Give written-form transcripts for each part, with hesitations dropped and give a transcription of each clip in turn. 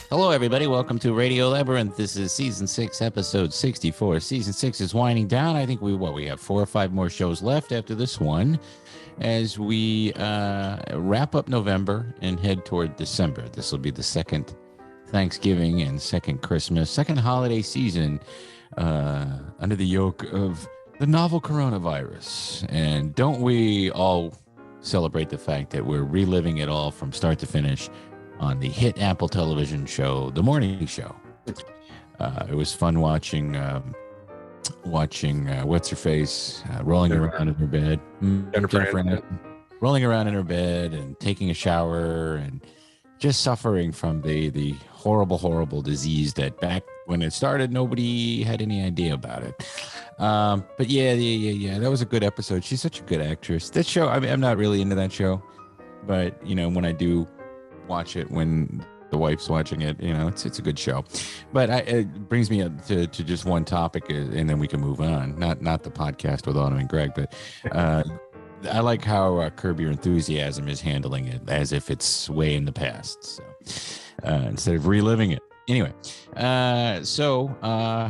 Hello, everybody. Welcome to Radio Labyrinth. This is Season 6, Episode 64. Season 6 is winding down. I think we have 4 or 5 more shows left after this one as we wrap up November and head toward December. This will be the second Thanksgiving and second Christmas, second holiday season under the yoke of the novel coronavirus. And don't we all celebrate the fact that we're reliving it all from start to finish on the hit Apple television show, The Morning Show. It was fun watching what's her face rolling around in her bed, Jennifer rolling around in her bed and taking a shower and just suffering from the horrible disease that back when it started nobody had any idea about it. But yeah, that was a good episode. She's such a good actress. That show, I mean, I'm not really into that show, but you know, when I do watch it, when the wife's watching it, you know, it's a good show. But it brings me to just one topic, and then we can move on. Not the podcast with Autumn and Greg, but I like how Curb Your Enthusiasm is handling it as if it's way in the past. So instead of reliving it. Anyway, so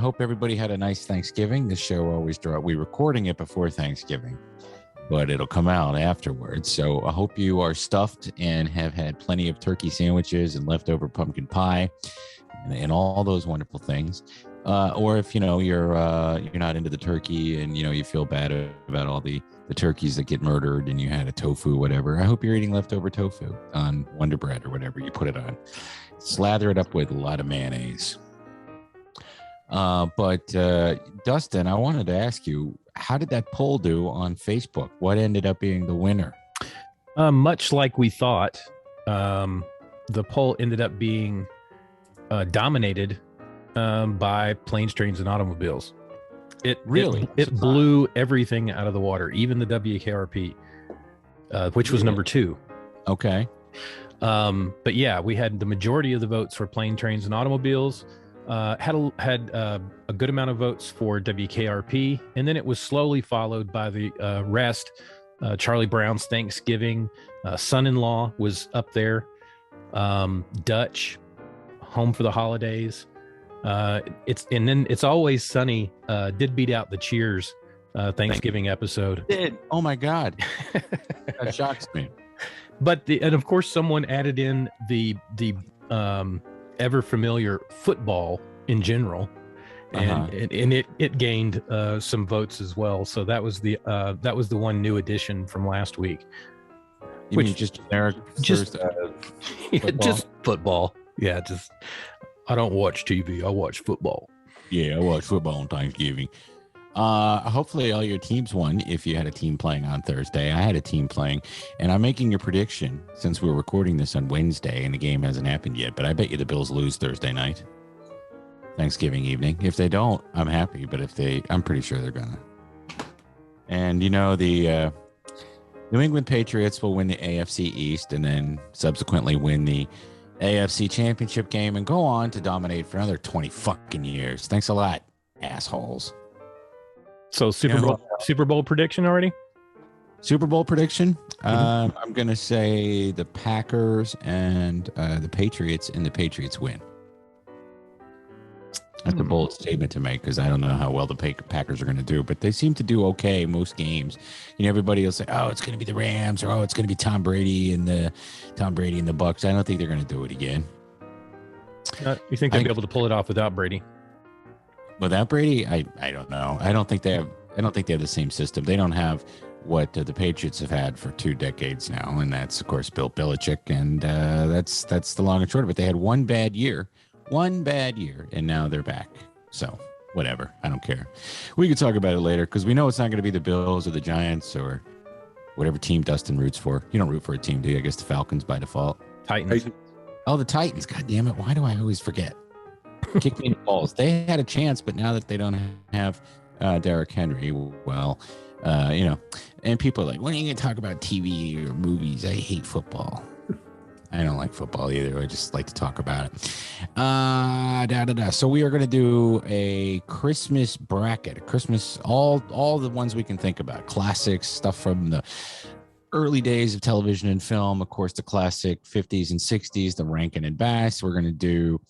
hope everybody had a nice Thanksgiving. This show always we're recording it before Thanksgiving, but it'll come out afterwards. So I hope you are stuffed and have had plenty of turkey sandwiches and leftover pumpkin pie and all those wonderful things. Or if, you know, you're not into the turkey and, you know, you feel bad about all the turkeys that get murdered and you had a tofu, whatever. I hope you're eating leftover tofu on Wonder Bread or whatever you put it on. Slather it up with a lot of mayonnaise. But Dustin, I wanted to ask you, how did that poll do on Facebook? What ended up being the winner? Much like we thought, the poll ended up being dominated by planes, trains, and automobiles. It blew everything out of the water, even the WKRP, which was number 2. Okay. But yeah, we had the majority of the votes for plane, trains, and automobiles. Had a good amount of votes for WKRP, and then it was slowly followed by the rest. Charlie Brown's Thanksgiving, Son-in-Law was up there. Dutch, Home for the Holidays. It's Always Sunny did beat out the Cheers Thanksgiving episode. It did. Oh my God, that shocks me. But and of course someone added in the ever familiar football in general, and it gained some votes as well. So that was the one new addition from last week. You mean just generic, just football? Yeah, just I don't watch TV. I watch football. Yeah, I watch football on Thanksgiving. Hopefully all your teams won if you had a team playing on Thursday. I had a team playing, and I'm making a prediction since we're recording this on Wednesday and the game hasn't happened yet, but I bet you the Bills lose Thursday night, Thanksgiving evening. If they don't, I'm happy, but I'm pretty sure they're gonna. And you know, the New England Patriots will win the AFC East and then subsequently win the AFC Championship game and go on to dominate for another 20 fucking years. Thanks a lot, assholes. So Super Bowl prediction already? Super Bowl prediction? I'm going to say the Packers and the Patriots, and the Patriots win. That's a bold statement to make because I don't know how well the Packers are going to do, but they seem to do okay most games. You know, everybody will say, "Oh, it's going to be the Rams," or "Oh, it's going to be Tom Brady and the Bucks." I don't think they're going to do it again. You think they'll be able to pull it off without Brady? Without Brady, I don't know. I don't think they have the same system. They don't have what the Patriots have had for 2 decades now, and that's of course Bill Belichick, and that's the long and short of it. They had one bad year, and now they're back. So whatever. I don't care. We could talk about it later because we know it's not going to be the Bills or the Giants or whatever team Dustin roots for. You don't root for a team, do you? I guess the Falcons by default. Titans. Oh, the Titans. God damn it. Why do I always forget? Kick me in the balls. They had a chance, but now that they don't have Derrick Henry, well, and people are like, when are you going to talk about TV or movies? I hate football. I don't like football either. I just like to talk about it. So we are going to do a Christmas bracket, all the ones we can think about, classics, stuff from the early days of television and film. Of course, the classic 50s and 60s, the Rankin and Bass. We're going to do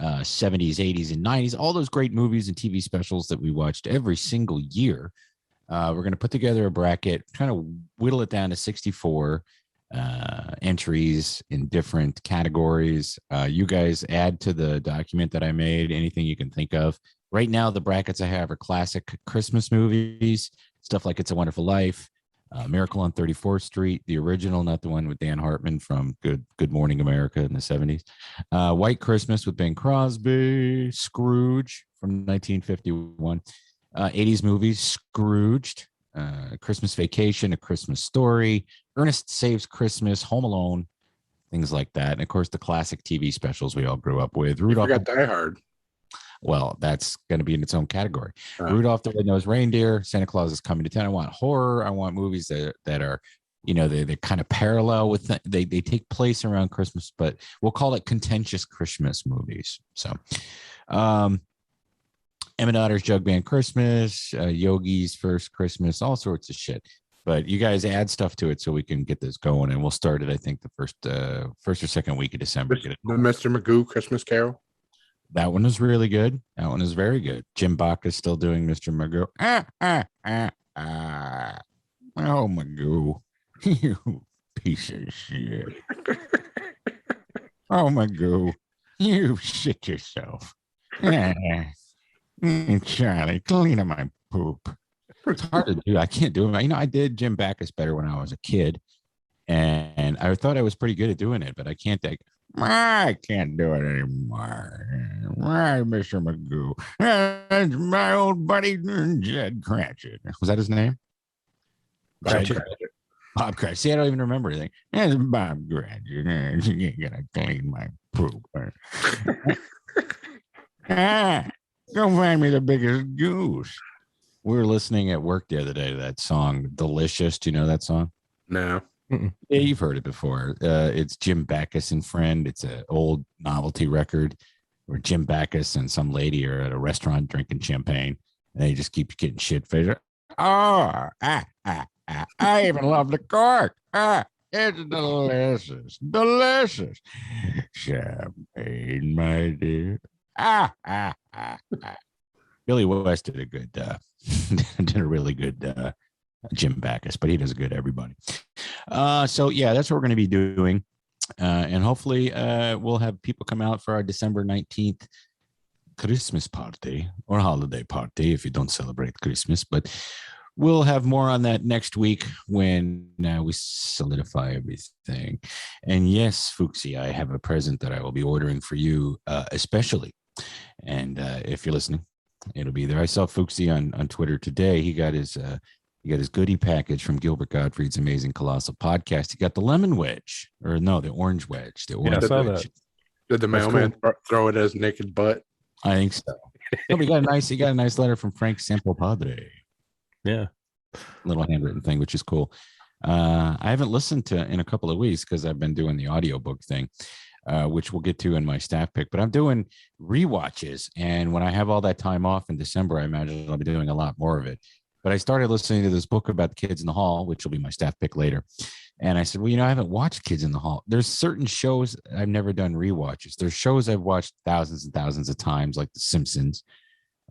70s, 80s, and 90s, all those great movies and TV specials that we watched every single year. We're going to put together a bracket, trying to whittle it down to 64 entries in different categories. You guys add to the document that I made anything you can think of. Right now, the brackets I have are classic Christmas movies, stuff like It's a Wonderful Life, Miracle on 34th Street, the original, not the one with Dan Hartman from Good Morning America in the 70s. White Christmas with Bing Crosby, Scrooge from 1951. 80s movies, Scrooged, Christmas Vacation, A Christmas Story, Ernest Saves Christmas, Home Alone, things like that. And of course, the classic TV specials we all grew up with. Rudolph. You forgot Die Hard. Well, that's going to be in its own category. Rudolph the Red-Nosed Reindeer, Santa Claus is Coming to Town. I want horror. I want movies that are, they're kind of parallel with they take place around Christmas, but we'll call it contentious Christmas movies. So, Emma Daughter's Jug Band Christmas, Yogi's First Christmas, all sorts of shit. But you guys add stuff to it so we can get this going, and we'll start it. I think the first or second week of December. The Mr. Magoo Christmas Carol. That one is really good. That one is very good. Jim Backus still doing Mr. Magoo. Oh, Magoo, you piece of shit. Oh, Magoo, you shit yourself. Charlie, clean up my poop. It's hard to do. I can't do it. I did Jim Backus better when I was a kid, and I thought I was pretty good at doing it, but I can't do it anymore. Why, Mr. Magoo? That's my old buddy Jed Cratchit. Was that his name? Cratchit. Bob Cratchit. See, I don't even remember anything. It's Bob Cratchit. You're gonna clean my poop. Go find me the biggest goose. We were listening at work the other day to that song, Delicious. Do you know that song? No. Yeah, you've heard it before. It's Jim Backus and Friend. It's an old novelty record where Jim Backus and some lady are at a restaurant drinking champagne, and they just keep getting shit-faced. I even love the cork. It's delicious. Delicious. Champagne, my dear. Billy West did a good did a really good Jim Backus, but he does good everybody. So yeah, that's what we're going to be doing, and hopefully we'll have people come out for our December 19th Christmas party or holiday party if you don't celebrate Christmas, but we'll have more on that next week when we solidify everything. And yes, Fuchsie, I have a present that I will be ordering for you especially. And if you're listening, it'll be there. I saw Fuchsie on Twitter today. He got his goodie package from Gilbert Gottfried's Amazing Colossal Podcast. He got the lemon wedge, or no, the orange wedge. I saw that. Did the mailman throw it as naked butt? I think so. No, he got a nice letter from Frank Sample Padre. Yeah, little handwritten thing, which is cool. I haven't listened to it in a couple of weeks because I've been doing the audiobook thing. Which we'll get to in my staff pick, but I'm doing rewatches. And when I have all that time off in December, I imagine I'll be doing a lot more of it. But I started listening to this book about the Kids in the Hall, which will be my staff pick later. And I said, well, I haven't watched Kids in the Hall. There's certain shows I've never done rewatches. There's shows I've watched thousands and thousands of times, like The Simpsons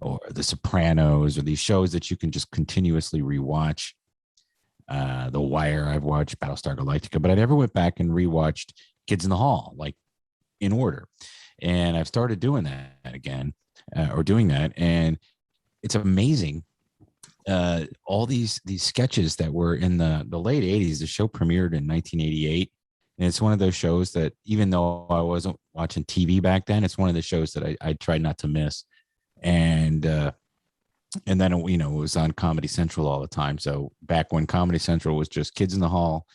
or The Sopranos, or these shows that you can just continuously rewatch. The Wire, I've watched, Battlestar Galactica, but I never went back and rewatched Kids in the Hall, like in order. And I've started doing that again, and it's amazing. All these sketches that were in the late 80s. The show premiered in 1988, and it's one of those shows that, even though I wasn't watching TV back then, it's one of the shows that I tried not to miss. and then it was on Comedy Central all the time. So back when Comedy Central was just Kids in the Hall,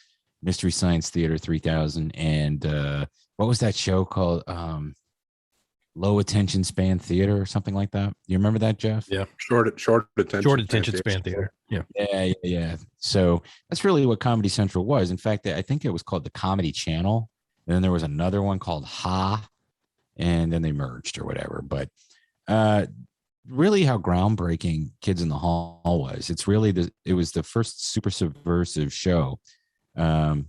Mystery Science Theater 3000, and what was that show called? Low Attention Span Theater or something like that. You remember that, Jeff? Yeah. Short attention span theater. Yeah. Yeah. So that's really what Comedy Central was. In fact, I think it was called the Comedy Channel. And then there was another one called Ha, and then they merged or whatever. But really how groundbreaking Kids in the Hall was. It's really it was the first super subversive show. And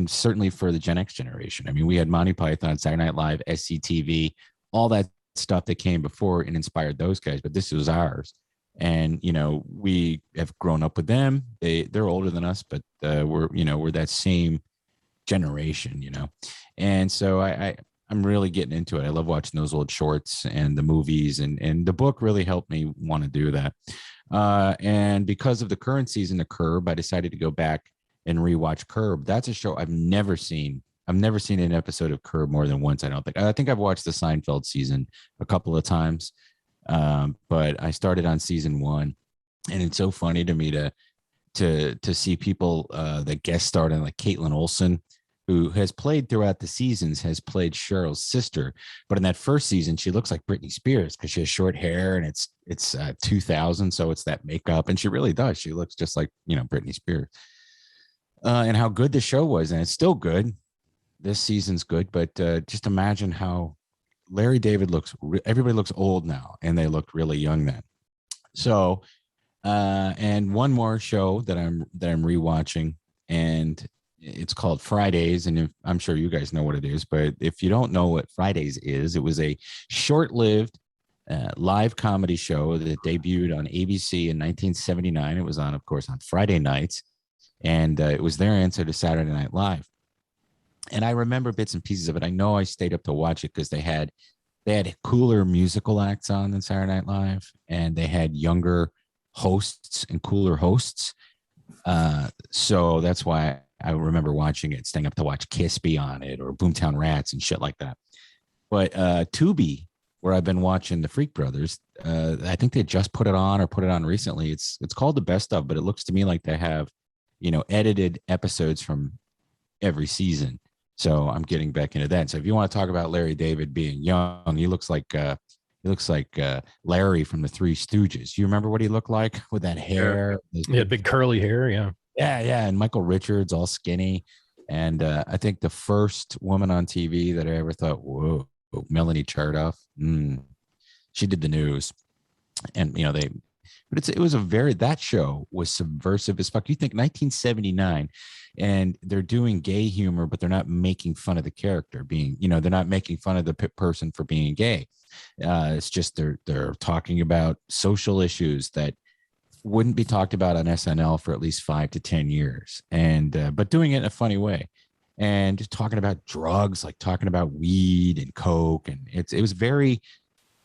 certainly for the Gen X generation. I mean, we had Monty Python, Saturday Night Live, SCTV, all that stuff that came before and inspired those guys, but this was ours. And we have grown up with them. They're older than us, but we're that same generation, and so I'm really getting into it. I love watching those old shorts and the movies, and the book really helped me want to do that. And because of the current season of Curb, I decided to go back and rewatch Curb. That's a show I've never seen. I've never seen an episode of Curb more than once. I think I've watched the Seinfeld season a couple of times, but I started on season 1, and it's so funny to me to see people that guest starred in, like Caitlin Olsen, who has played throughout the seasons, has played Cheryl's sister. But in that first season, she looks like Britney Spears because she has short hair, and it's 2000, so it's that makeup, and she really does. She looks just like Britney Spears. And how good the show was, and it's still good. This season's good, but just imagine how Larry David looks. Everybody looks old now, and they looked really young then. So, and one more show that I'm rewatching, and it's called Fridays. And I'm sure you guys know what it is, but if you don't know what Fridays is, it was a short-lived live comedy show that debuted on ABC in 1979. It was on, of course, on Friday nights. And it was their answer to Saturday Night Live. And I remember bits and pieces of it. I know I stayed up to watch it because they had cooler musical acts on than Saturday Night Live, and they had younger hosts and cooler hosts. So that's why I remember watching it, staying up to watch Kiss be on it, or Boomtown Rats and shit like that. But Tubi, where I've been watching the Freak Brothers, I think they just put it on recently. It's called The Best Of, but it looks to me like they have edited episodes from every season. So I'm getting back into that. So if you want to talk about Larry David being young, he looks like Larry from the Three Stooges. You remember what he looked like with that hair? He had big curly hair. Yeah. Yeah. And Michael Richards, all skinny. And I think the first woman on TV that I ever thought, whoa, Melanie Chardoff. She did the news. And, but it was that show was subversive as fuck. You think 1979, and they're doing gay humor, but they're not making fun of the character being, they're not making fun of the person for being gay. It's just they're talking about social issues that wouldn't be talked about on SNL for at least 5 to 10 years, and but doing it in a funny way, and just talking about drugs, like talking about weed and coke, and it was very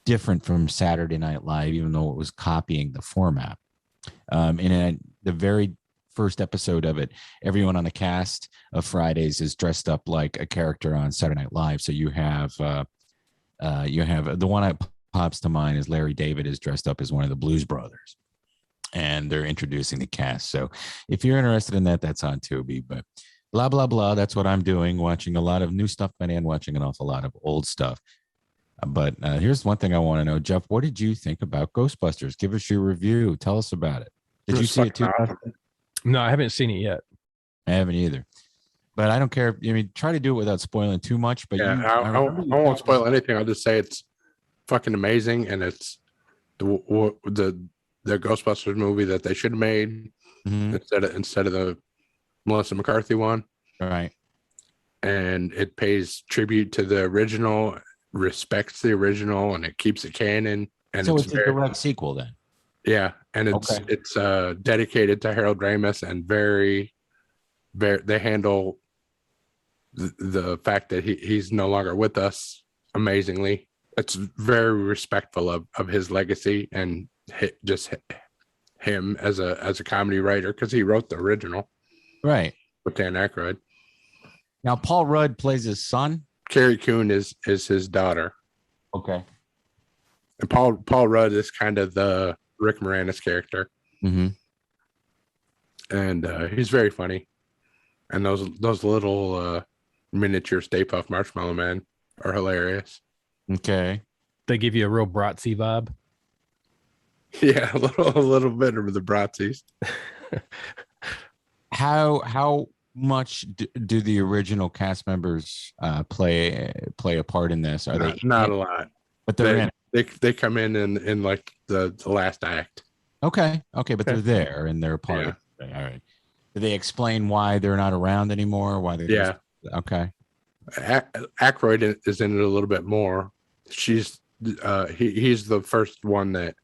different from Saturday Night Live, even though it was copying the format. In the very first episode of it, everyone on the cast of Fridays is dressed up like a character on Saturday Night Live. So you have the one that pops to mind is Larry David is dressed up as one of the Blues Brothers, and they're introducing the cast. So if you're interested in that, that's on Tubi. But blah blah blah. That's what I'm doing, watching a lot of new stuff and watching an awful lot of old stuff. But here's one thing I want to know, Jeff. What did you think about Ghostbusters? Give us your review. Tell us about it. Did you see it too? No, I haven't seen it yet. I haven't either. But I don't care. I mean, try to do it without spoiling too much. But yeah, I won't spoil anything. I'll just say it's fucking amazing, and it's the Ghostbusters movie that they should have made instead of the Melissa McCarthy one. All right. And it pays tribute to the original, respects the original, and it keeps it canon. And so it's a direct sequel then. Yeah, and it's dedicated to Harold Ramis, and very they handle the fact that he's no longer with us amazingly. It's very respectful of his legacy and just him as a comedy writer, because he wrote the original, right, with Dan Aykroyd. Now Paul Rudd plays his son. Carrie Coon is his daughter. Okay. And Paul Rudd is kind of the Rick Moranis character. Mm-hmm. And he's very funny. And those little miniature Stay Puft Marshmallow Man are hilarious. Okay. They give you a real Bratzy vibe. Yeah, a little bit of the Bratzis. How much do the original cast members play a part in this? Are they not a lot? But they're in. They come in like the last act. Okay, but they're there and they're a part of it. All right. Do they explain why they're not around anymore? Why they okay. Aykroyd is in it a little bit more. He's the first one that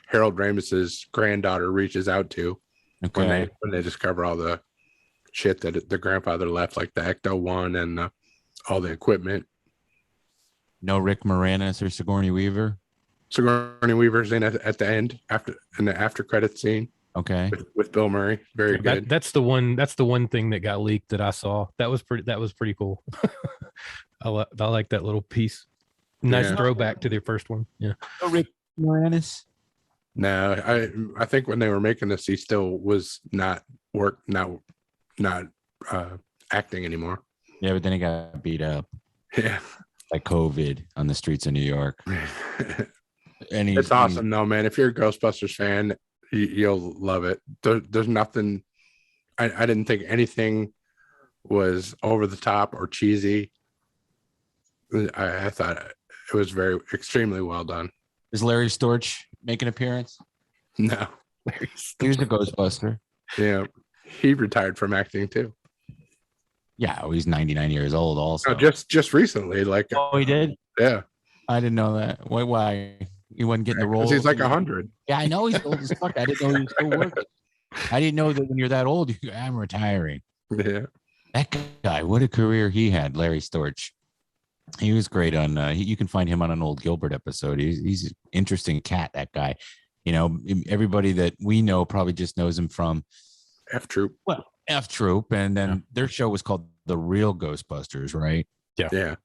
Harold Ramis's granddaughter reaches out to when they discover all the shit that the grandfather left, like the Ecto-1 and all the equipment. No Rick Moranis or Sigourney Weaver? Sigourney Weaver's in at the end in the after credit scene. Okay. With Bill Murray. Very good. That's the one thing that got leaked that I saw. That was pretty cool. I like that little piece. Nice throwback to the first one. Yeah. No Rick Moranis? No, I think when they were making this, he still was not acting anymore. Yeah, but then he got beat up. Yeah. Like COVID on the streets of New York. And it's awesome though, man. If you're a Ghostbusters fan, you'll love it. There's nothing. I didn't think anything was over the top or cheesy. I thought it was extremely well done. Is Larry Storch make an appearance? No. He was a Ghostbuster. Yeah. He retired from acting too. Yeah, he's 99 years old also. Just recently. Like, he did? Yeah. I didn't know that. Why? He wasn't getting the role. He's like 100. Yeah, I know he's old as fuck. I didn't know he was still working. I didn't know that when you're that old, I'm retiring. Yeah. That guy, what a career he had, Larry Storch. He was great on, you can find him on an old Gilbert episode. He's an interesting cat, that guy. You know, everybody that we know probably just knows him from F Troop. Well, F Troop. And then their show was called The Real Ghostbusters, right? Yeah. Yeah.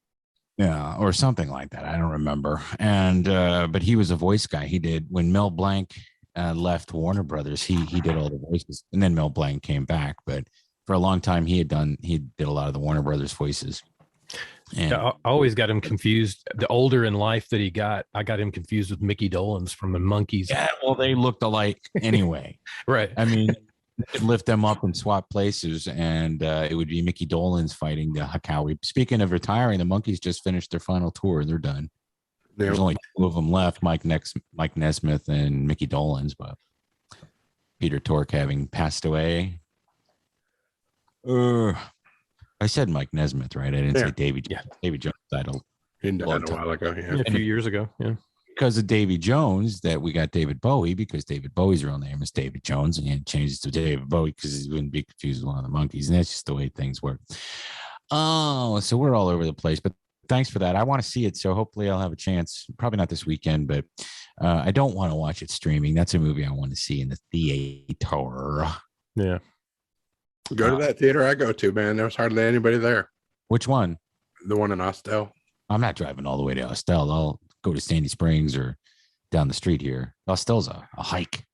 Yeah, or something like that. I don't remember. And but he was a voice guy. He did when Mel Blanc left Warner Brothers. He did all the voices, and then Mel Blanc came back. But for a long time, he did a lot of the Warner Brothers voices. And I always got him confused. The older in life that he got, I got him confused with Mickey Dolenz from the Monkees. Yeah, well, they looked alike anyway. Right. I mean, they'd lift them up and swap places, and it would be Mickey Dolenz fighting the Hawkeye. Speaking of retiring, the Monkees just finished their final tour. They're done. There's only two of them left, Mike Nesmith and Mickey Dolenz, but Peter Tork having passed away. I said Mike Nesmith, right? I didn't say Davy. Yeah, Davy Jones title. He died a while ago. Yeah. A few years ago. Yeah. Because of Davy Jones, that we got David Bowie, because David Bowie's real name is David Jones, and he had changed it to David Bowie because he wouldn't be confused with one of the Monkees, and that's just the way things work. Oh, so we're all over the place, but thanks for that. I want to see it, so hopefully I'll have a chance. Probably not this weekend, but I don't want to watch it streaming. That's a movie I want to see in the theater. Yeah. Go to that theater I go to, man. There was hardly anybody there. Which one? The one in Austell. I'm not driving all the way to Austell. I'll go to Sandy Springs or down the street here. Astell's a hike.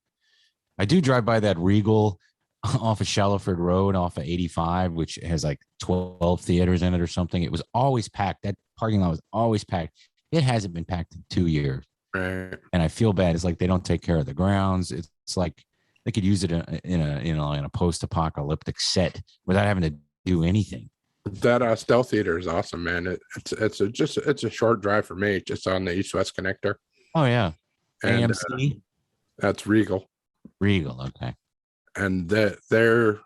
I do drive by that Regal off of Shallowford Road off of 85, which has like 12 theaters in it or something. It was always packed. That parking lot was always packed. It hasn't been packed in 2 years. Right. And I feel bad. It's like they don't take care of the grounds. It's like they could use it in a post-apocalyptic set without having to do anything. That Austell theater is awesome, man. It's a short drive for me, just on the East-West connector. Oh yeah, and, AMC. That's Regal. Regal, okay. And their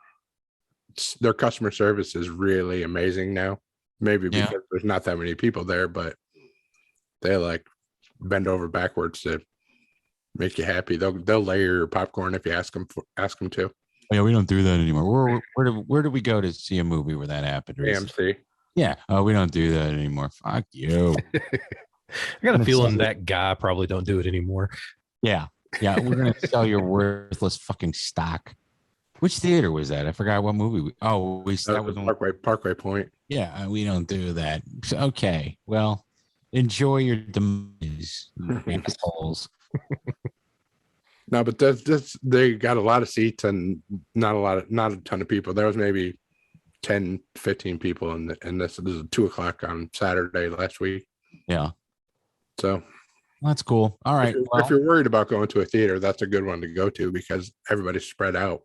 customer service is really amazing now. Maybe because there's not that many people there, but they like bend over backwards to make you happy. They'll layer your popcorn if you ask them to. Oh, yeah, we don't do that anymore. Where do we go to see a movie where that happened? AMC. Yeah. Oh, we don't do that anymore. Fuck you. I got a feeling that guy probably don't do it anymore. Yeah. Yeah. We're going to sell your worthless fucking stock. Which theater was that? I forgot what movie. That was Parkway Point. Yeah. We don't do that. Okay. Well, Enjoy your demise, you assholes. No, but that's they got a lot of seats and not a ton of people. There was maybe 10, 15 people in this. This is 2:00 on Saturday last week. Yeah. So that's cool. All right. If you're worried about going to a theater, that's a good one to go to because everybody's spread out.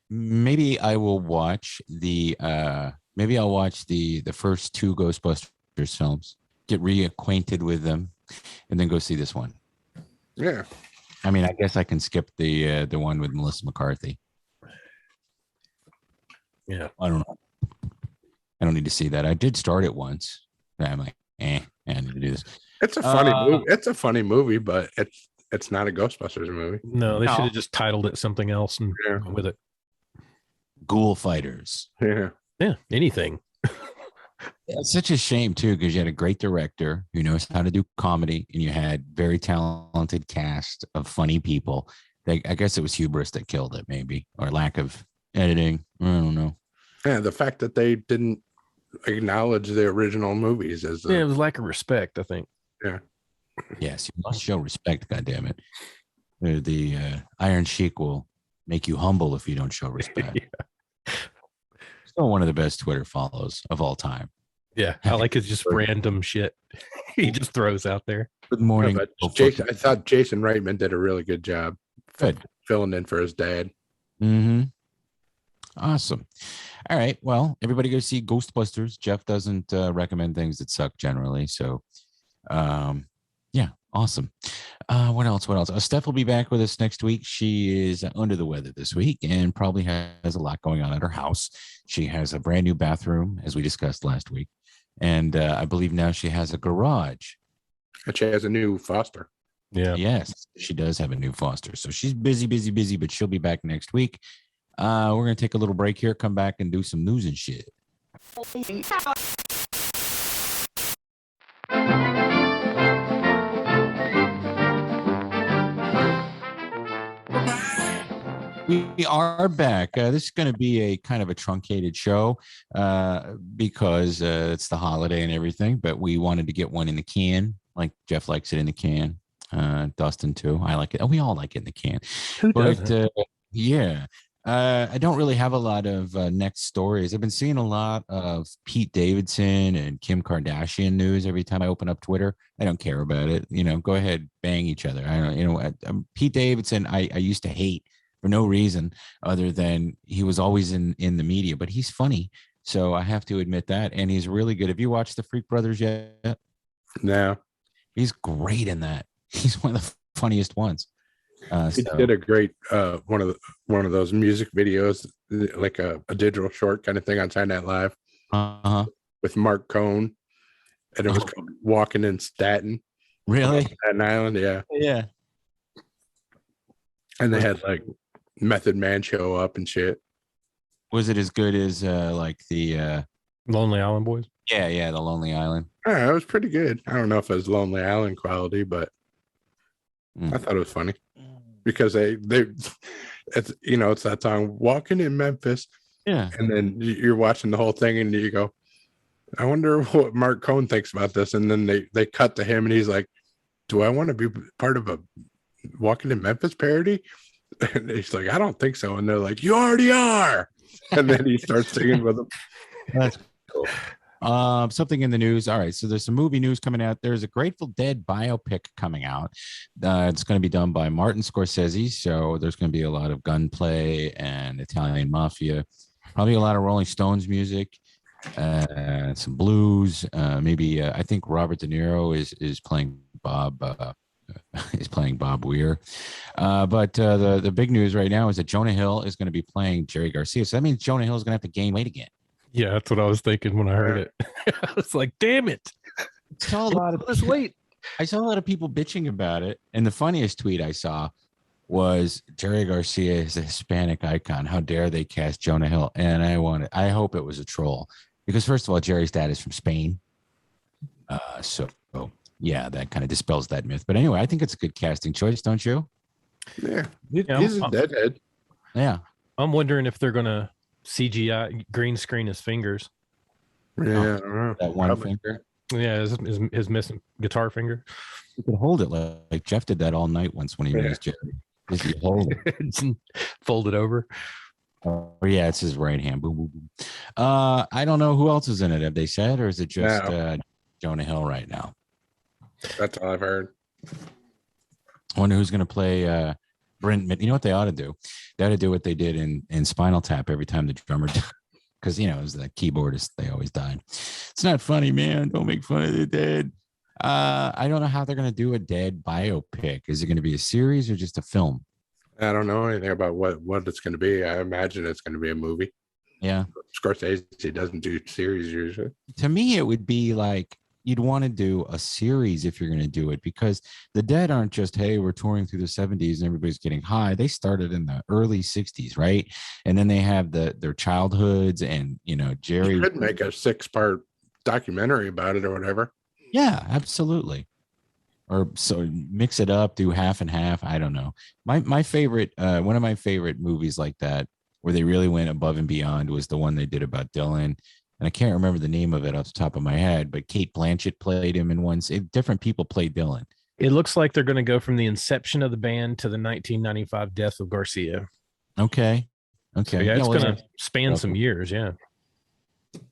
Maybe I will watch the first 2 Ghostbusters films, get reacquainted with them, and then go see this one. Yeah. I mean, I guess I can skip the one with Melissa McCarthy. Yeah. I don't know. I don't need to see that. I did start it once. I'm like, I need to do this. It's a funny movie. It's a funny movie, but it's not a Ghostbusters movie. No, they should have just titled it something else and gone with it. Ghoul Fighters. Yeah. Yeah. Anything. It's such a shame too, because you had a great director who knows how to do comedy, and you had very talented cast of funny people. I guess it was hubris that killed it, maybe, or lack of editing. I don't know. Yeah, the fact that they didn't acknowledge the original movies as it was lack of respect, I think. Yeah. Yes, you must show respect. God damn it. The Iron Sheik will make you humble if you don't show respect. Yeah. Still one of the best Twitter follows of all time. Yeah, I like his just random shit he just throws out there. Good morning. Jason, I thought Jason Reitman did a really good job. Good. Filling in for his dad. Mm-hmm. Awesome. All right. Well, everybody go see Ghostbusters. Jeff doesn't recommend things that suck generally. So, yeah, awesome. What else? Steph will be back with us next week. She is under the weather this week and probably has a lot going on at her house. She has a brand new bathroom, as we discussed last week. And I believe now she has a garage. And she has a new Foster. Yeah. Yes, she does have a new Foster. So she's busy, but she'll be back next week. We're going to take a little break here, come back and do some news and shit. We are back. This is going to be a kind of a truncated show because it's the holiday and everything, but we wanted to get one in the can. Like Jeff likes it in the can. Dustin too. I like it. Oh, we all like it in the can. But yeah, I don't really have a lot of next stories. I've been seeing a lot of Pete Davidson and Kim Kardashian news every time I open up Twitter. I don't care about it. Go ahead, bang each other. I don't. Pete Davidson, I used to hate for no reason other than he was always in the media, but he's funny. So I have to admit that. And he's really good. Have you watched the Freak Brothers yet? No. He's great in that. He's one of the funniest ones. He did a great one of those music videos, like a digital short kind of thing on Saturday Night Live with Mark Cohn. And it was called Walking in Staten. Really? Staten Island, yeah. Yeah. And they had like Method Man show up and shit. Was it as good as like the Lonely Island Boys? Yeah, the Lonely Island. Yeah, it was pretty good. I don't know if it was Lonely Island quality, but I thought it was funny because they it's it's that song Walking in Memphis. Yeah. And then you're watching the whole thing and you go, I wonder what Mark Cohn thinks about this. And then they cut to him and he's like, do I want to be part of a Walking in Memphis parody? And he's like, I don't think so. And they're like, you already are. And then he starts singing with them. That's cool. Something in the news. All right. So there's some movie news coming out. There's a Grateful Dead biopic coming out. It's going to be done by Martin Scorsese. So there's going to be a lot of gunplay and Italian mafia, probably a lot of Rolling Stones music, some blues. Maybe I think Robert De Niro is playing Bob. Is playing Bob Weir. But the big news right now is that Jonah Hill is going to be playing Jerry Garcia. So that means Jonah Hill is going to have to gain weight again. Yeah, that's what I was thinking when I heard it. I was like, damn it. I saw a lot of people bitching about it. And the funniest tweet I saw was Jerry Garcia is a Hispanic icon. How dare they cast Jonah Hill? And I hope it was a troll. Because first of all, Jerry's dad is from Spain. So yeah, that kind of dispels that myth. But anyway, I think it's a good casting choice, don't you? Yeah. He's a deadhead. Yeah. I'm wondering if they're going to CGI green screen his fingers. Yeah, that one finger. Yeah, his missing guitar finger. You could hold it like Jeff did that all night once when he was Jerry. Just you hold it. Fold it over. Oh yeah, it's his right hand. Boom, boom, boom. I don't know who else is in it. Have they said, or is it just Jonah Hill right now? That's all I've heard. I wonder who's going to play Brent. You know what they ought to do? They ought to do what they did in Spinal Tap every time the drummer died. Because, it was the keyboardist. They always died. It's not funny, man. Don't make fun of the dead. I don't know how they're going to do a dead biopic. Is it going to be a series or just a film? I don't know anything about what it's going to be. I imagine it's going to be a movie. Yeah. Scorsese doesn't do series usually. To me, it would be like you'd want to do a series if you're going to do it, because the dead aren't just, hey, we're touring through the 70s and everybody's getting high. They started in the early 60s, right? And then they have their childhoods and, Jerry. You could make a 6-part documentary about it or whatever. Yeah, absolutely. Or so mix it up, do half and half. I don't know. My favorite, one of my favorite movies like that, where they really went above and beyond, was the one they did about Dylan. And I can't remember the name of it off the top of my head, but Kate Blanchett played him in one. Different people played Dylan. It looks like they're going to go from the inception of the band to the 1995 death of Garcia. Okay. So yeah, it's going to span some years. Yeah.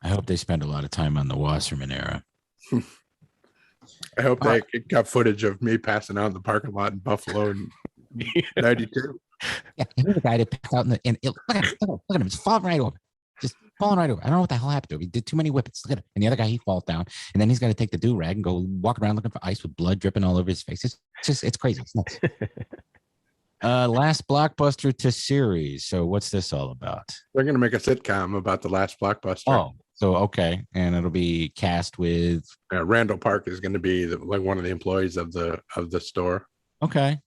I hope they spend a lot of time on the Wasserman era. I hope they got footage of me passing out in the parking lot in Buffalo in 92. Yeah, here's the guy that passed out look at him. He's falling right over. Just falling right over. I don't know what the hell happened to him. He did too many whippets. Look at him. And the other guy, he falls down. And then he's got to take the do-rag and go walk around looking for ice with blood dripping all over his face. It's crazy. It's nuts. Last blockbuster to series. So what's this all about? They're going to make a sitcom about the last blockbuster. Oh, so okay. And it'll be cast with Randall Park is going to be like one of the employees of the store. Okay.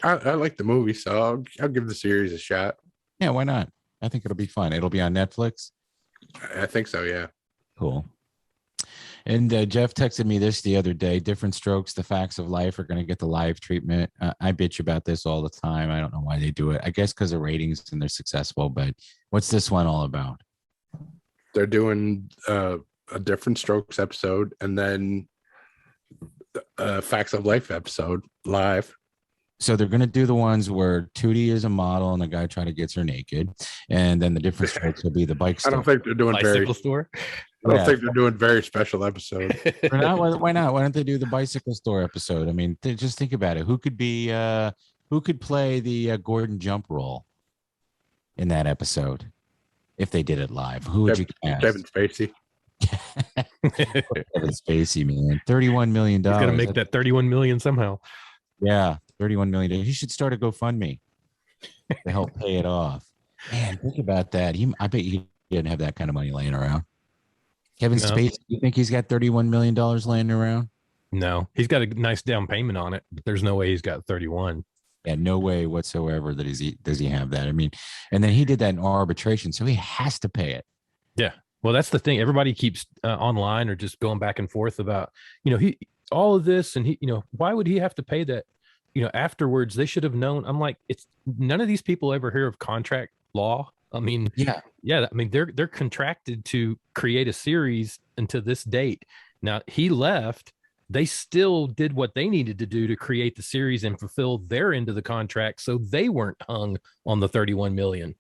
I like the movie, so I'll give the series a shot. Yeah, why not? I think it'll be fun. It'll be on Netflix. I think so, yeah. Cool. And Jeff texted me this the other day. Different Strokes, The Facts of Life are going to get the live treatment. I bitch about this all the time. I don't know why they do it. I guess because of ratings and they're successful. But what's this one all about? They're doing a Different Strokes episode and then Facts of Life episode live. So they're going to do the ones where Tootie is a model and the guy trying to get her naked. And then the Different Strokes will be the bike store. I don't think they're doing bicycle store. I don't think they're doing very special episodes. Why not? Why don't they do the bicycle store episode? I mean, just think about it. Who could play the Gordon Jump role in that episode if they did it live? Who would you cast? Kevin Spacey. Kevin Spacey, man. $31 million. He's gonna make that 31 million somehow. Yeah, $31 million. He should start a GoFundMe to help pay it off. Man, think about that. I bet he didn't have that kind of money laying around. Kevin Spacey, you think he's got $31 million laying around? No, he's got a nice down payment on it, but there's no way he's got 31. Yeah, no way whatsoever that does he have that. I mean, and then he did that in arbitration, so he has to pay it. Yeah. Well, that's the thing. Everybody keeps online or just going back and forth about, all of this, and why would he have to pay that? Afterwards, they should have known. I'm like, it's none of these people ever hear of contract law. I mean, yeah. I mean, they're contracted to create a series until this date. Now he left. They still did what they needed to do to create the series and fulfill their end of the contract, so they weren't hung on the 31 million.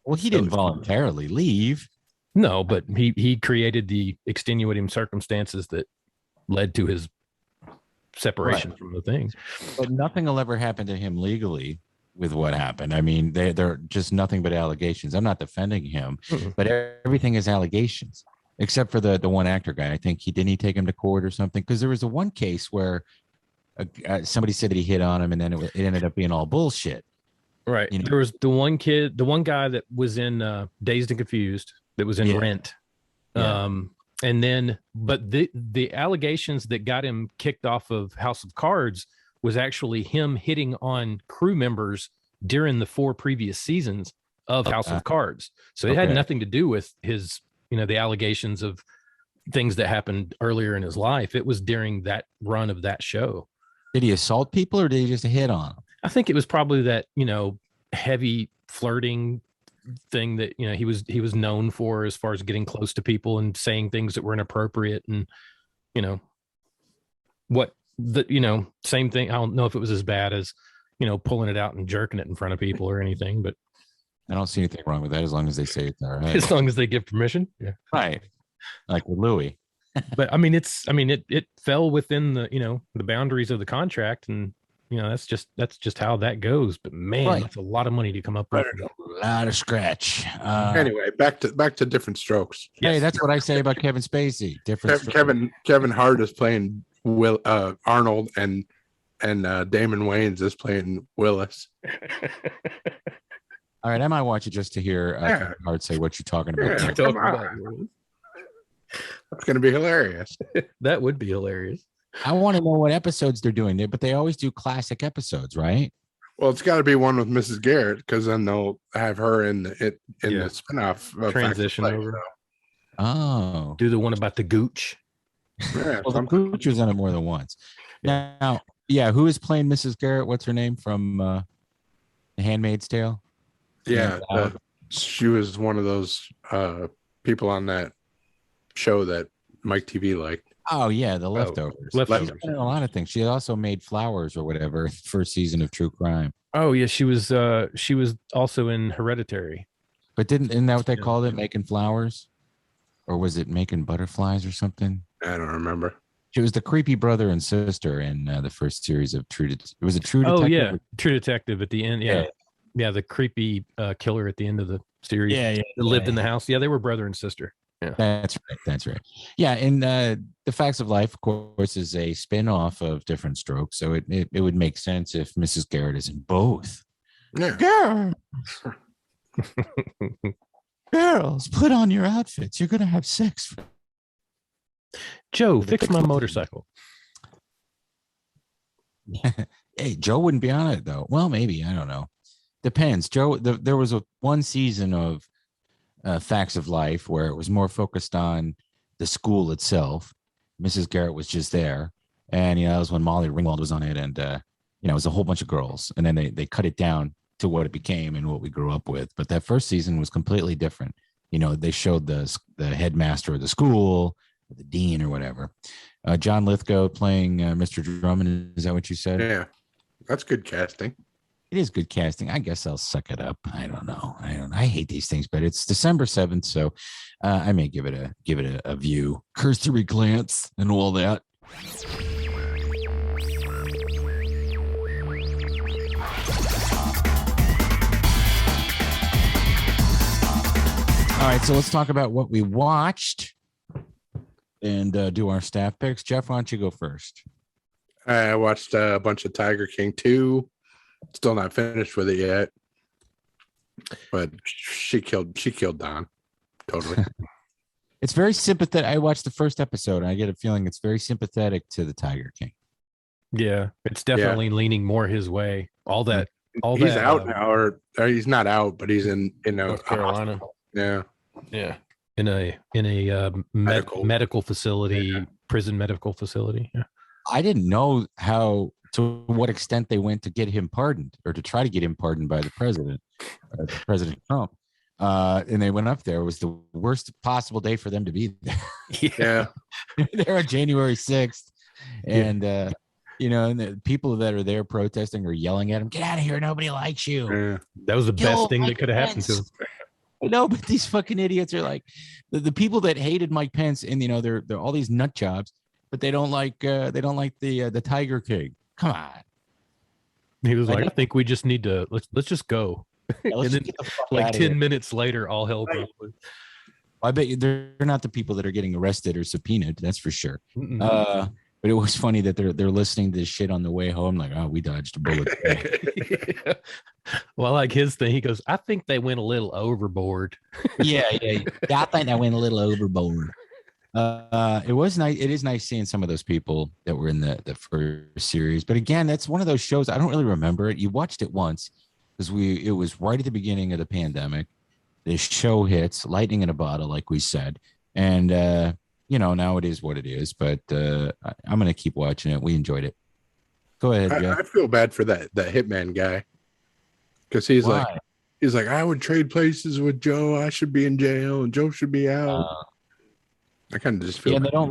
Well, he didn't voluntarily leave. No, but he created the extenuating circumstances that led to his separation from the thing. But nothing will ever happen to him legally with what happened. I mean, they're just nothing but allegations. I'm not defending him, but everything is allegations, except for the one actor guy. I think he take him to court or something, because there was a one case where somebody said that he hit on him, and then it ended up being all bullshit. Right. There was the one guy that was in Dazed and Confused, that was in Rent. Yeah. And then, but the allegations that got him kicked off of House of Cards was actually him hitting on crew members during the 4 previous seasons of House of Cards. So it had nothing to do with his, the allegations of things that happened earlier in his life. It was during that run of that show. Did he assault people or did he just hit on them? I think it was probably that, heavy flirting thing that he was known for, as far as getting close to people and saying things that were inappropriate, and same thing. I don't know if it was as bad as pulling it out and jerking it in front of people or anything, but I don't see anything wrong with that as long as they say it's all right. As long as they give permission. Yeah. Right. Like with Louis. But I mean, it fell within the the boundaries of the contract, and that's just how that goes. But man, That's a lot of money to come up with. A lot of scratch. Anyway, back to Different Strokes. Hey, yes. That's what I say about Kevin Spacey. Kevin Hart is playing Arnold, and Damon Wayans is playing Willis. All right, I might watch it just to hear Kevin Hart say what you're talking about. That's going to be hilarious. That would be hilarious. I want to know what episodes they're doing there, but they always do classic episodes, right? Well, it's got to be one with Mrs. Garrett, because then they'll have her in the spinoff transition over. Oh, do the one about the gooch. Yeah, well, the gooch was on it more than once. Now, who is playing Mrs. Garrett? What's her name from The Handmaid's Tale? Yeah, she was one of those people on that show that Mike TV liked. Oh yeah, The Leftovers. Leftovers. She's done a lot of things. She also made Flowers or whatever, first season of True Crime. Oh yeah, she was also in Hereditary. But isn't that what they called it, Making Flowers? Or was it Making Butterflies or something? I don't remember. She was the creepy brother and sister in the first series of True Detective. It was a True Detective. Oh yeah, True Detective at the end. Yeah, the creepy killer at the end of the series. Yeah, that lived in the house. Yeah, they were brother and sister. Yeah, that's right. Yeah, and The Facts of Life, of course, is a spin-off of Different Strokes, so it would make sense if Mrs. Garrett is in both. Yeah. Girls, put on your outfits. You're gonna have sex. Joe, fix my motorcycle. Hey, Joe wouldn't be on it though. Well, maybe, I don't know. Depends. Joe, there was one season of Facts of Life where it was more focused on the school itself. Mrs. Garrett was just there, and that was when Molly Ringwald was on it, and it was a whole bunch of girls, and then they cut it down to what it became and what we grew up with. But that first season was completely different. They showed the headmaster of the school, the dean or whatever. John Lithgow playing Mr. Drummond. Is that what you said? Yeah, that's good casting. It is good casting. I guess I'll suck it up. I don't know. I hate these things, but it's December 7th, so I may give it a view, cursory glance, and all that. All right, so let's talk about what we watched and do our staff picks. Jeff, why don't you go first? I watched a bunch of Tiger King 2. Still not finished with it yet, but she killed Don totally. It's very sympathetic. I watched the first episode, and I get a feeling it's very sympathetic to the Tiger King. Yeah, it's definitely leaning more his way. He's out now, or he's not out, but he's in North Carolina. Yeah, in a medical facility, prison medical facility. Yeah. I didn't know to what extent they went to get him pardoned, or to try to get him pardoned by the president, President Trump. And they went up there. It was the worst possible day for them to be there. Yeah. They're on January 6th. And, and the people that are there protesting or yelling at him, get out of here. Nobody likes you. Yeah. That was the best thing that could have happened to him. No, but these fucking idiots are like the people that hated Mike Pence, and they're all these nut jobs, but they don't like the Tiger King. Come on. He was like, I think we just need to let's just go. Yeah, and then like 10 minutes later, all hell broke loose. I bet you they're not the people that are getting arrested or subpoenaed. That's for sure. But it was funny that they're listening to this shit on the way home. Like, oh, we dodged a bullet. Yeah. Well, like his thing, he goes, I think they went a little overboard. Yeah. I think they went a little overboard. It was nice. It is nice seeing some of those people that were in the first series. But again, that's one of those shows I don't really remember it. You watched it once because it was right at the beginning of the pandemic. This show hits, lightning in a bottle, like we said, and now it is what it is. But I'm gonna keep watching it. We enjoyed it. Go ahead, Jeff. I feel bad for that hitman guy, because he's Why? like He's like, I would trade places with Joe. I should be in jail, and Joe should be out. I kind of just feel. Yeah, they don't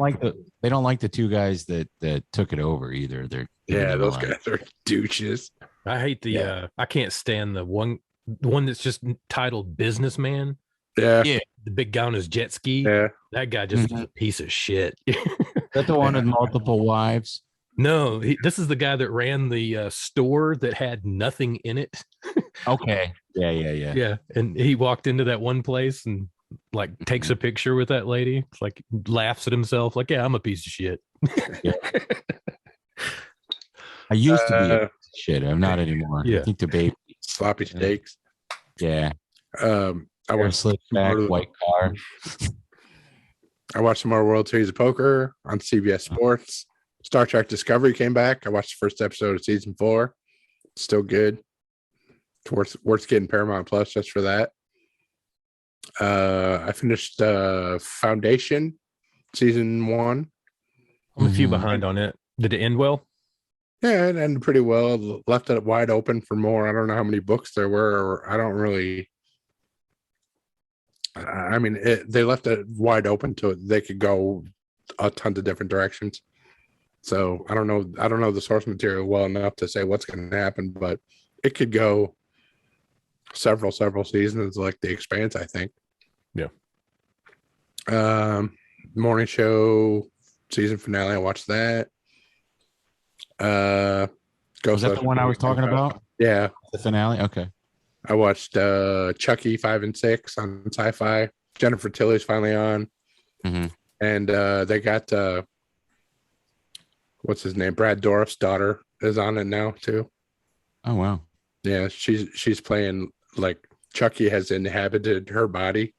like the two guys that took it over either. Those guys are douches. I hate the. I can't stand the one that's just titled Businessman. Yeah. The big guy on his jet ski. Yeah. That guy just is a piece of shit. That's the one with multiple wives. No, this is the guy that ran the store that had nothing in it. Okay. Yeah. Yeah, and he walked into that one place and like takes a picture with that lady. It's like laughs at himself, like, yeah, I'm a piece of shit. Yeah. I used to be a piece of shit. I'm not anymore. Yeah. I think the baby sloppy steaks. Yeah. I watched slick back white car. I watched some more World Series of Poker on CBS Sports. Star Trek Discovery came back. I watched the first episode of season 4. Still good. It's worth getting Paramount Plus just for that. I finished Foundation season 1. I'm a few behind on it. Did it end well? Yeah, it ended pretty well. Left it wide open for more. I don't know how many books there were. Or I don't really. I mean, they left it wide open to they could go a ton of different directions. So I don't know the source material well enough to say what's going to happen, but it could go several seasons like The Expanse, I think. Yeah. Morning Show season finale. I watched that. Was that the one I was talking about? Yeah. The finale? Okay. I watched Chucky 5 and 6 on Sci-Fi. Jennifer Tilly's finally on. Mm-hmm. And they got what's his name? Brad Dourif's daughter is on it now too. Oh wow. Yeah, she's playing like Chucky has inhabited her body.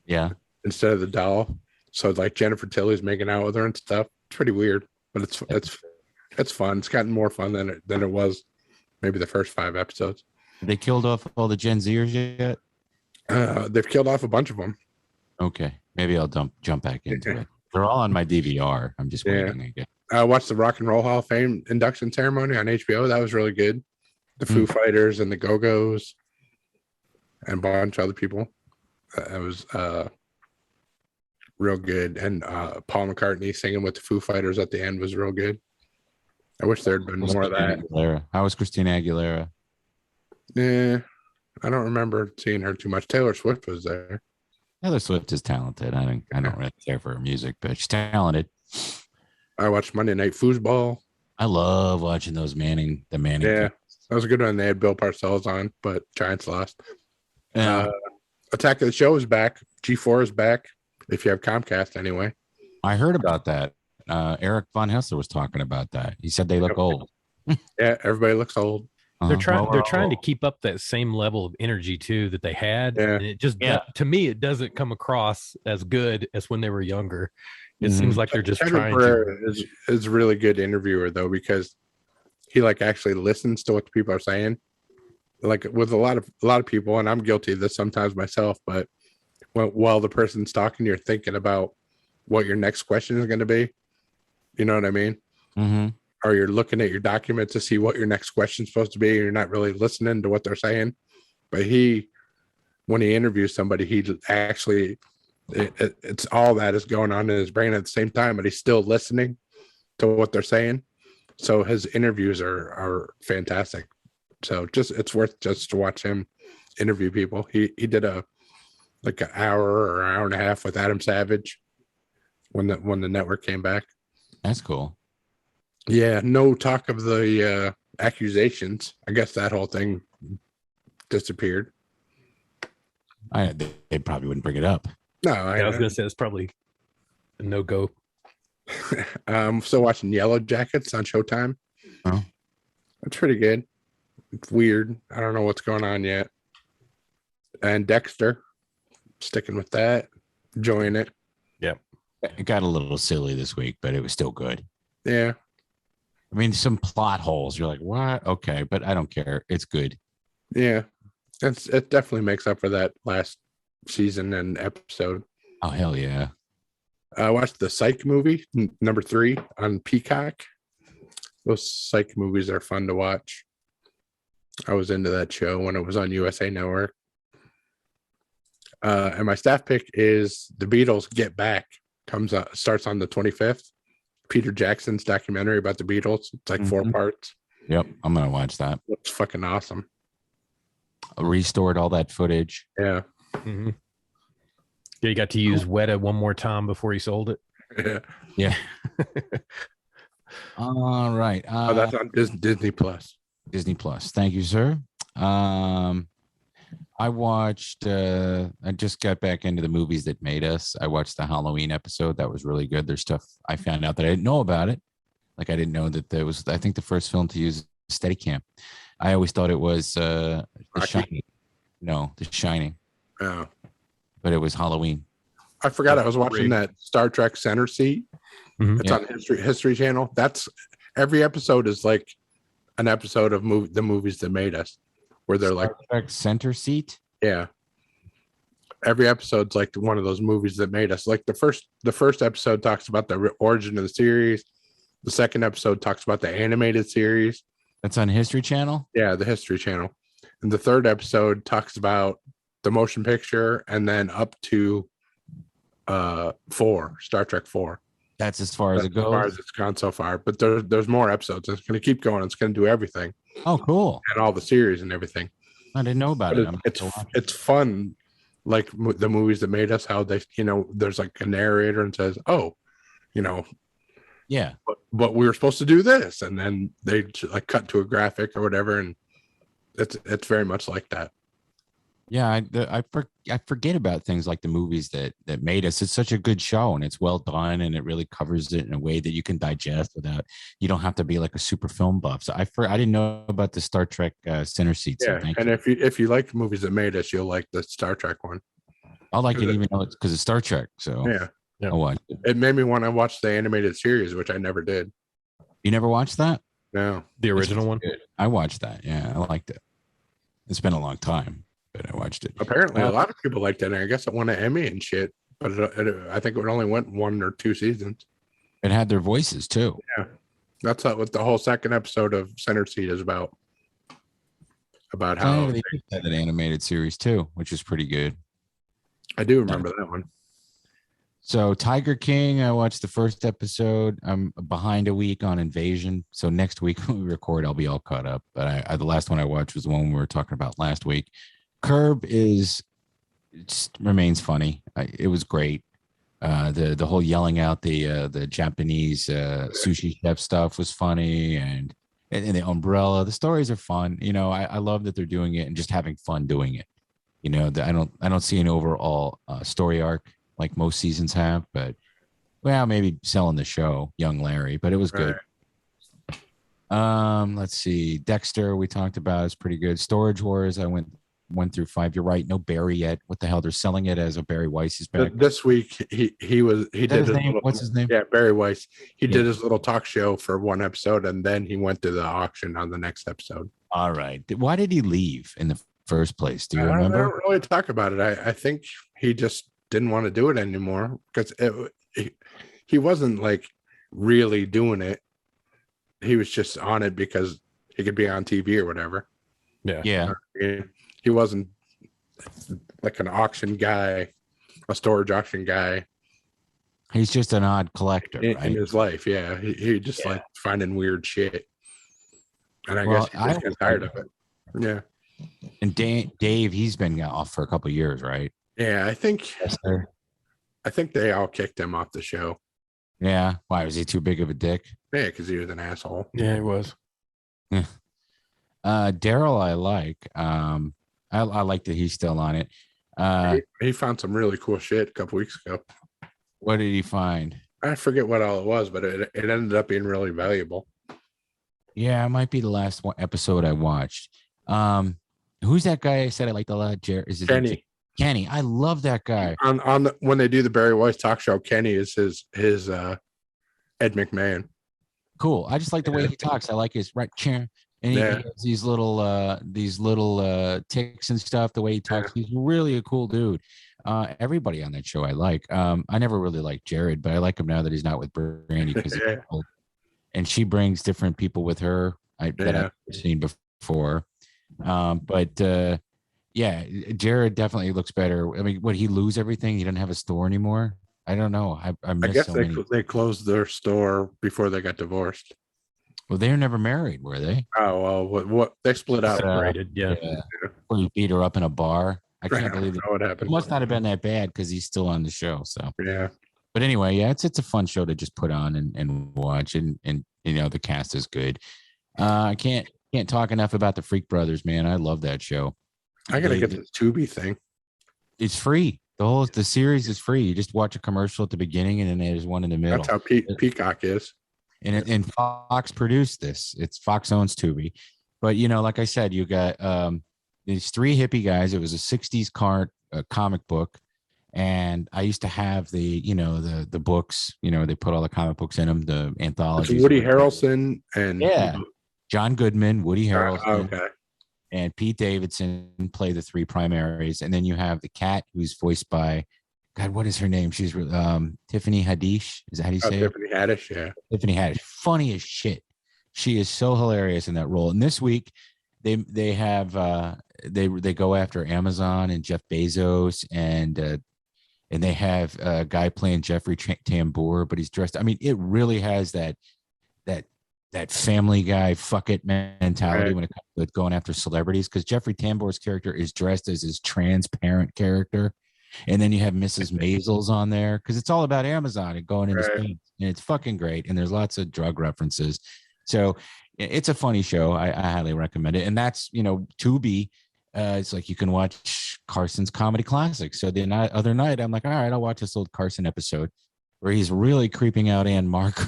Yeah. Instead of the doll. So like Jennifer Tilly's making out with her and stuff. It's pretty weird, but it's fun. It's gotten more fun than it was maybe the first 5 episodes. They killed off all the Gen Zers yet? They've killed off a bunch of them. Okay, maybe I'll jump back into it. They're all on my DVR. I'm just waiting again. I watched the Rock and Roll Hall of Fame induction ceremony on HBO. That was really good. The Foo Fighters and the Go-Go's and a bunch of other people. It was real good. And Paul McCartney singing with the Foo Fighters at the end was real good. I wish there'd been more of that. Aguilera. How was Christina Aguilera? Yeah, I don't remember seeing her too much. Taylor Swift was there. Taylor Swift is talented. I don't really care for her music, but she's talented. I watched Monday Night Foosball. I love watching those Manning. Yeah, that was a good one. They had Bill Parcells on, but Giants lost. Attack of the Show is back. G4 is back. If you have Comcast, anyway. I heard about that. Eric Von Hessler was talking about that. He said they look old. Yeah, everybody looks old. They're trying to keep up that same level of energy too that they had. Yeah. And it just to me it doesn't come across as good as when they were younger. It seems like they're just trying to. Is a really good interviewer though, because he like actually listens to what the people are saying. Like with a lot of people, and I'm guilty of this sometimes myself, but while the person's talking, you're thinking about what your next question is going to be. You know what I mean? Mm-hmm. Or you're looking at your document to see what your next question is supposed to be. You're not really listening to what they're saying. But when he interviews somebody, he actually, it's all that is going on in his brain at the same time, but he's still listening to what they're saying. So his interviews are fantastic. So it's worth just to watch him interview people. He did an hour or hour and a half with Adam Savage when the network came back. That's cool. Yeah, no talk of the accusations. I guess that whole thing disappeared. They probably wouldn't bring it up. No, I was going to say it's probably a no-go. I'm still watching Yellow Jackets on Showtime. Oh. That's pretty good. It's weird. I don't know what's going on yet. And Dexter, sticking with that, enjoying it. Yeah. It got a little silly this week, but it was still good. Yeah. I mean, some plot holes. You're like, what? Okay, but I don't care. It's good. Yeah. It definitely makes up for that last season and episode. Oh, hell yeah. I watched the Psych movie, number 3 on Peacock. Those Psych movies are fun to watch. I was into that show when it was on USA Network. And my staff pick is The Beatles Get Back. Starts on the 25th. Peter Jackson's documentary about the Beatles. It's like 4 parts. Yep, I'm gonna watch that. It's fucking awesome. Restored all that footage. Yeah. Mm-hmm. Yeah, you got to use Weta one more time before he sold it. Yeah. All right. That's on Disney Plus. Disney Plus. Thank you, sir. I watched. I just got back into the movies that made us. I watched the Halloween episode. That was really good. There's stuff I found out that I didn't know about it. Like I didn't know that there was. I think the first film to use Steadicam. I always thought it was The Shining. No, The Shining. Oh. But it was Halloween. I forgot I was watching that Star Trek Center Seat. Mm-hmm. It's on History Channel. That's every episode is like an episode of the movies that made us, where they're Star Trek Center Seat. Yeah. Every episode's like one of those movies that made us. Like the first episode talks about the origin of the series. The second episode talks about the animated series. That's on History Channel? Yeah, the History Channel. And the third episode talks about the motion picture and then up to 4, Star Trek 4. That's as far as it goes? As far as it's gone so far. But there's more episodes. It's going to keep going. It's going to do everything. Oh, cool. And all the series and everything. I didn't know about it. It's fun. Like the movies that made us, how they, there's like a narrator and says, oh, yeah, but we were supposed to do this, and then they like cut to a graphic or whatever, and it's very much like that. Yeah, I forget about things like the movies that made us. It's such a good show, and it's well done, and it really covers it in a way that you can digest without. You don't have to be like a super film buff. So I didn't know about the Star Trek Center Seat. Yeah, so and if you like movies that made us, you'll like the Star Trek one. I like it even though it's because it's Star Trek. So yeah. I watched it. It made me want to watch the animated series, which I never did. You never watched that? No. The original one? I watched that. Yeah, I liked it. It's been a long time, but I watched it. Apparently, a lot of people liked it. And I guess it won an Emmy and shit, but I think it only went 1 or 2 seasons. It had their voices too. Yeah. That's what the whole second episode of Center Seat is about. About how they had an animated series too, which is pretty good. I do remember that one. So Tiger King, I watched the first episode. I'm behind a week on Invasion. So next week when we record, I'll be all caught up. But the last one I watched was the one we were talking about last week. Curb remains funny. It was great. The whole yelling out the Japanese sushi chef stuff was funny, and the umbrella. The stories are fun. I love that they're doing it and just having fun doing it. I don't see an overall story arc like most seasons have, but maybe selling the show, Young Larry, but it was good. Right. Let's see. Dexter, we talked about, is pretty good. Storage Wars, I went through 5. You're right. No Barry yet. What the hell? They're selling it as a Barry Weiss is back. This week he did his name? What's his name? Yeah, Barry Weiss. He did his little talk show for 1 episode, and then he went to the auction on the next episode. All right. Why did he leave in the first place? Do you remember? I don't really talk about it. I think he just didn't want to do it anymore because he wasn't like really doing it. He was just on it because he could be on TV or whatever. Yeah. He wasn't like an auction guy, a storage auction guy. He's just an odd collector, right? In his life. Yeah. He just like finding weird shit. And I guess he just got tired of it. Yeah. And Dave, he's been off for a couple of years, right? Yeah, I think they all kicked him off the show. Yeah. Why, was he too big of a dick? Yeah, because he was an asshole. Yeah, he was. Yeah. Daryl, I like. I like that he's still on it. He found some really cool shit a couple weeks ago. What did he find? I forget what all it was, but it ended up being really valuable. Yeah, it might be the last episode I watched. Who's that guy I said I liked a lot? Is it Kenny? Kenny. I love that guy. When they do the Barry Weiss talk show, Kenny is his Ed McMahon. Cool. I just like the way he talks. I like his right chair. And he has these little ticks and stuff, the way he talks. He's really a cool dude. Everybody on that show I like. I never really liked Jared, but I like him now that he's not with Brandy because and she brings different people with her that I've seen before. But yeah, Jared definitely looks better. I mean, would he lose everything? He doesn't have a store anymore. I don't know. I I missed guess so many. they closed their store before they got divorced. Well, they were never married, were they? Oh well, what they split up. Separated, yeah. Or he beat her up in a bar. I can't believe it. What It happened. must not have been that bad because he's still on the show. So Yeah. but anyway, yeah, it's a fun show to just put on and watch, and you know the cast is good. I can't talk enough about the Freak Brothers, man. I love that show. I gotta get this Tubi thing. It's free. The series is free. You just watch a commercial at the beginning, and then there's one in the middle. That's how Peacock is. And Fox produced this. It's Fox owns Tubi, but you know, like I said, you got these three hippie guys. It was a '60s comic book. And I used to have the books, they put all the comic books in them, the anthologies. It's Woody Harrelson and John Goodman, Woody Harrelson, okay. and Pete Davidson play the three primaries. And then you have the cat who's voiced by, God, what is her name? She's Tiffany Haddish. Is that how you say Tiffany Haddish, yeah. Tiffany Haddish, funny as shit. She is so hilarious in that role. And this week, they have they go after Amazon and Jeff Bezos and they have a guy playing Jeffrey Tambor, but he's dressed. I mean, it really has that Family Guy fuck it mentality when it comes to going after celebrities. Because Jeffrey Tambor's character is dressed as his transparent character, and then you have Mrs. Maisels on there because it's all about Amazon and going into Spain, and it's fucking great. And there's lots of drug references, so it's a funny show. I highly recommend it, and that's Tubi. It's like you can watch Carson's comedy classics. So the other night, I'm like, all right, I'll watch this old Carson episode where he's really creeping out Ann Margaret.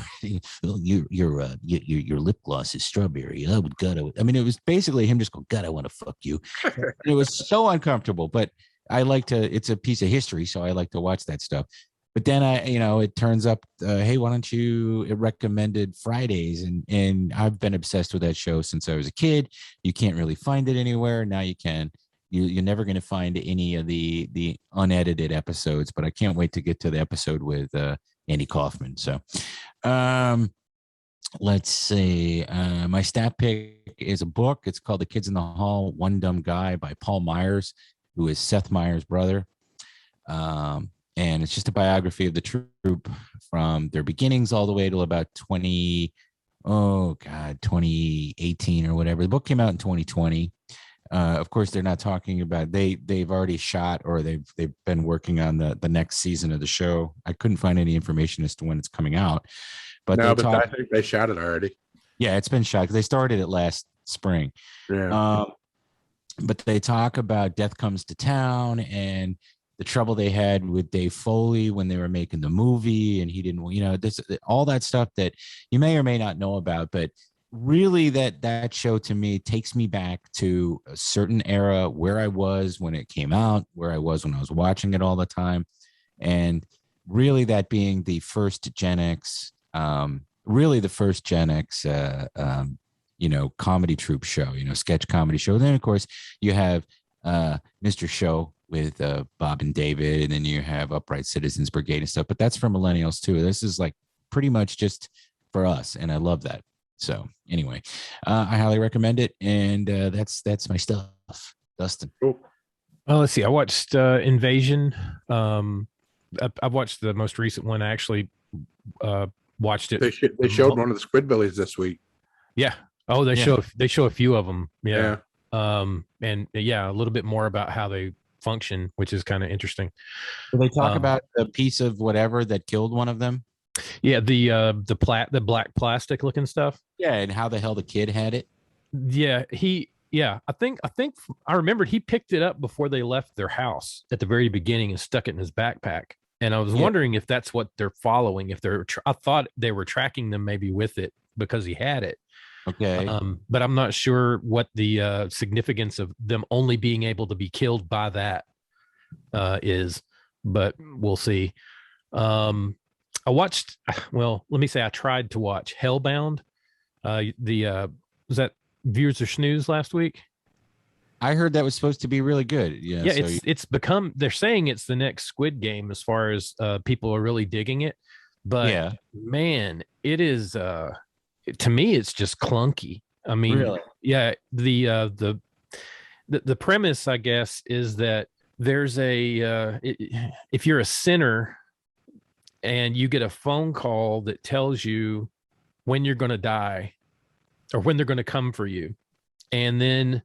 Your lip gloss is strawberry. Oh God! I mean, it was basically him just going, God, I want to fuck you. And it was so uncomfortable, but I like to. It's a piece of history, so I like to watch that stuff. But then it turns up, hey, why don't you recommended Fridays? And I've been obsessed with that show since I was a kid. You can't really find it anywhere. Now you can. You're never going to find any of the unedited episodes, but I can't wait to get to the episode with Andy Kaufman. So let's see. My stat pick is a book. It's called The Kids in the Hall, One Dumb Guy by Paul Myers, who is Seth Meyers' brother. And it's just a biography of the troupe from their beginnings all the way till about 2018 or whatever. The book came out in 2020. Of course, they're not talking about they've already shot or they've been working on the next season of the show. I couldn't find any information as to when it's coming out, but I think they shot it already. Yeah, it's been shot. They started it last spring. Yeah. But they talk about Death Comes to Town and the trouble they had with Dave Foley when they were making the movie, and he didn't, all that stuff that you may or may not know about, but really that show to me takes me back to a certain era where I was when it came out, where I was when I was watching it all the time. And really that being the first Gen X, comedy troupe show, sketch comedy show. Then of course you have Mr. Show with Bob and David, and then you have Upright Citizens Brigade and stuff, but that's for millennials too. This is like pretty much just for us, and I love that. So anyway, I highly recommend it, and that's my stuff. Dustin. Cool. Well, let's see. I watched Invasion. I've watched the most recent one. I actually watched it. They showed one of the Squidbillies this week. Yeah. Oh, they show a few of them. Yeah. Yeah. A little bit more about how they function, which is kind of interesting. Do they talk about the piece of whatever that killed one of them? Yeah, the black plastic looking stuff. Yeah, and how the hell the kid had it? Yeah, I think I remembered he picked it up before they left their house at the very beginning and stuck it in his backpack. And I was wondering if that's what they're following. If I thought they were tracking them maybe with it because he had it. Okay. But I'm not sure what the significance of them only being able to be killed by that is, but we'll see. I tried to watch Hellbound. Was that Viewers or Snooze last week? I heard that was supposed to be really good. Yeah, it's become, they're saying it's the next Squid Game as far as people are really digging it. But man, it is to me it's just clunky. I mean, really? Yeah, the the premise, I guess, is that there's if you're a sinner and you get a phone call that tells you when you're going to die or when they're going to come for you, and then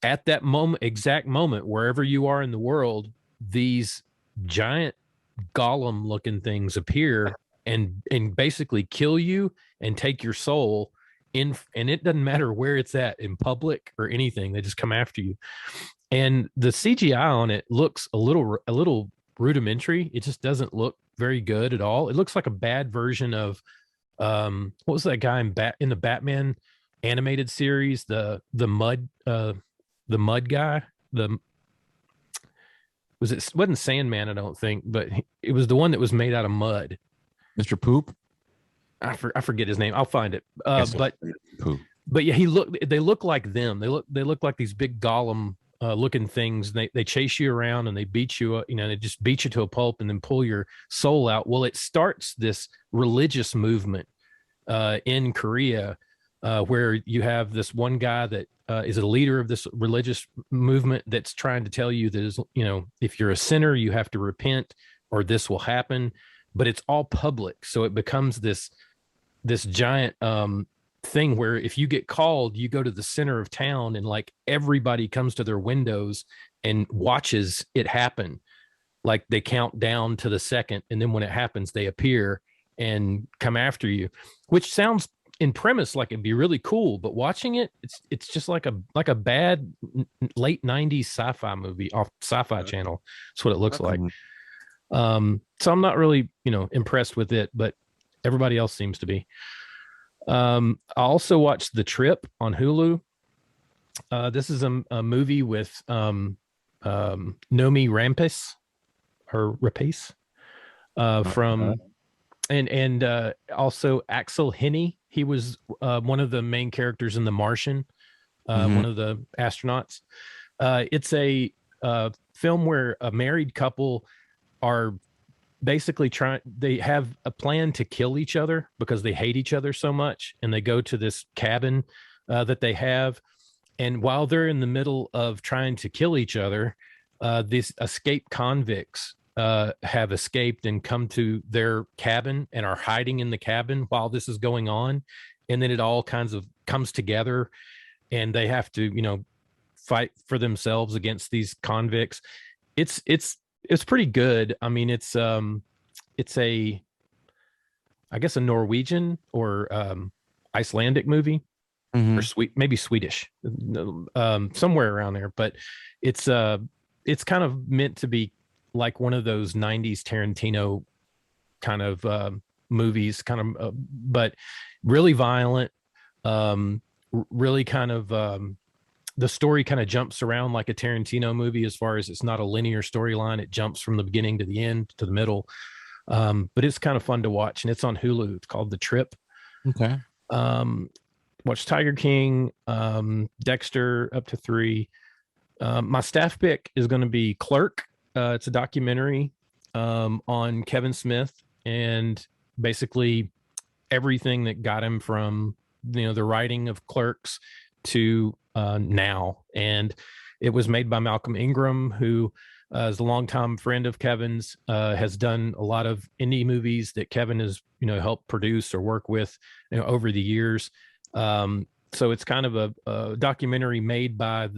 at that exact moment, wherever you are in the world, these giant golem looking things appear and basically kill you and take your soul in, and it doesn't matter where it's at, in public or anything, they just come after you. And the CGI on it looks a little rudimentary. It just doesn't look very good at all. It looks like a bad version of what was that guy in the Batman animated series, the mud guy, wasn't Sandman, I don't think, but it was the one that was made out of mud. Mr. Poop. I forget his name. I'll find it. Poop. But yeah, they look like them. They look like these big golem looking things. They chase you around and they beat you, they just beat you to a pulp and then pull your soul out. Well, it starts this religious movement in Korea, where you have this one guy that is a leader of this religious movement that's trying to tell you that if you're a sinner, you have to repent or this will happen. But it's all public, so it becomes this giant thing where if you get called, you go to the center of town and like everybody comes to their windows and watches it happen. Like they count down to the second, and then when it happens, they appear and come after you, which sounds in premise like it'd be really cool, but watching it, it's just like a bad late 90s sci-fi movie off Sci-Fi Channel. That's what it looks like. So I'm not really impressed with it, but everybody else seems to be. I also watched The Trip on Hulu. This is a movie with Nomi Rapace from and also Axel Henny. He was one of the main characters in The Martian, one of the astronauts. It's a film where a married couple are basically they have a plan to kill each other because they hate each other so much, and they go to this cabin that they have, and while they're in the middle of trying to kill each other, these escaped convicts have escaped and come to their cabin and are hiding in the cabin while this is going on, and then it all kinds of comes together and they have to fight for themselves against these convicts. It's pretty good. I mean, it's a Norwegian or Icelandic movie, or maybe Swedish, somewhere around there. But it's kind of meant to be like one of those 90s Tarantino kind of movies, but really violent, really kind of the story kind of jumps around like a Tarantino movie as far as it's not a linear storyline. It jumps from the beginning to the end to the middle. But it's kind of fun to watch, and it's on Hulu. It's called The Trip. Okay. Watch Tiger King, Dexter up to 3. My staff pick is going to be Clerk. It's a documentary on Kevin Smith and basically everything that got him from the writing of Clerks to now. And it was made by Malcolm Ingram, who is a longtime friend of Kevin's, has done a lot of indie movies that Kevin has helped produce or work with over the years. So it's kind of a documentary made by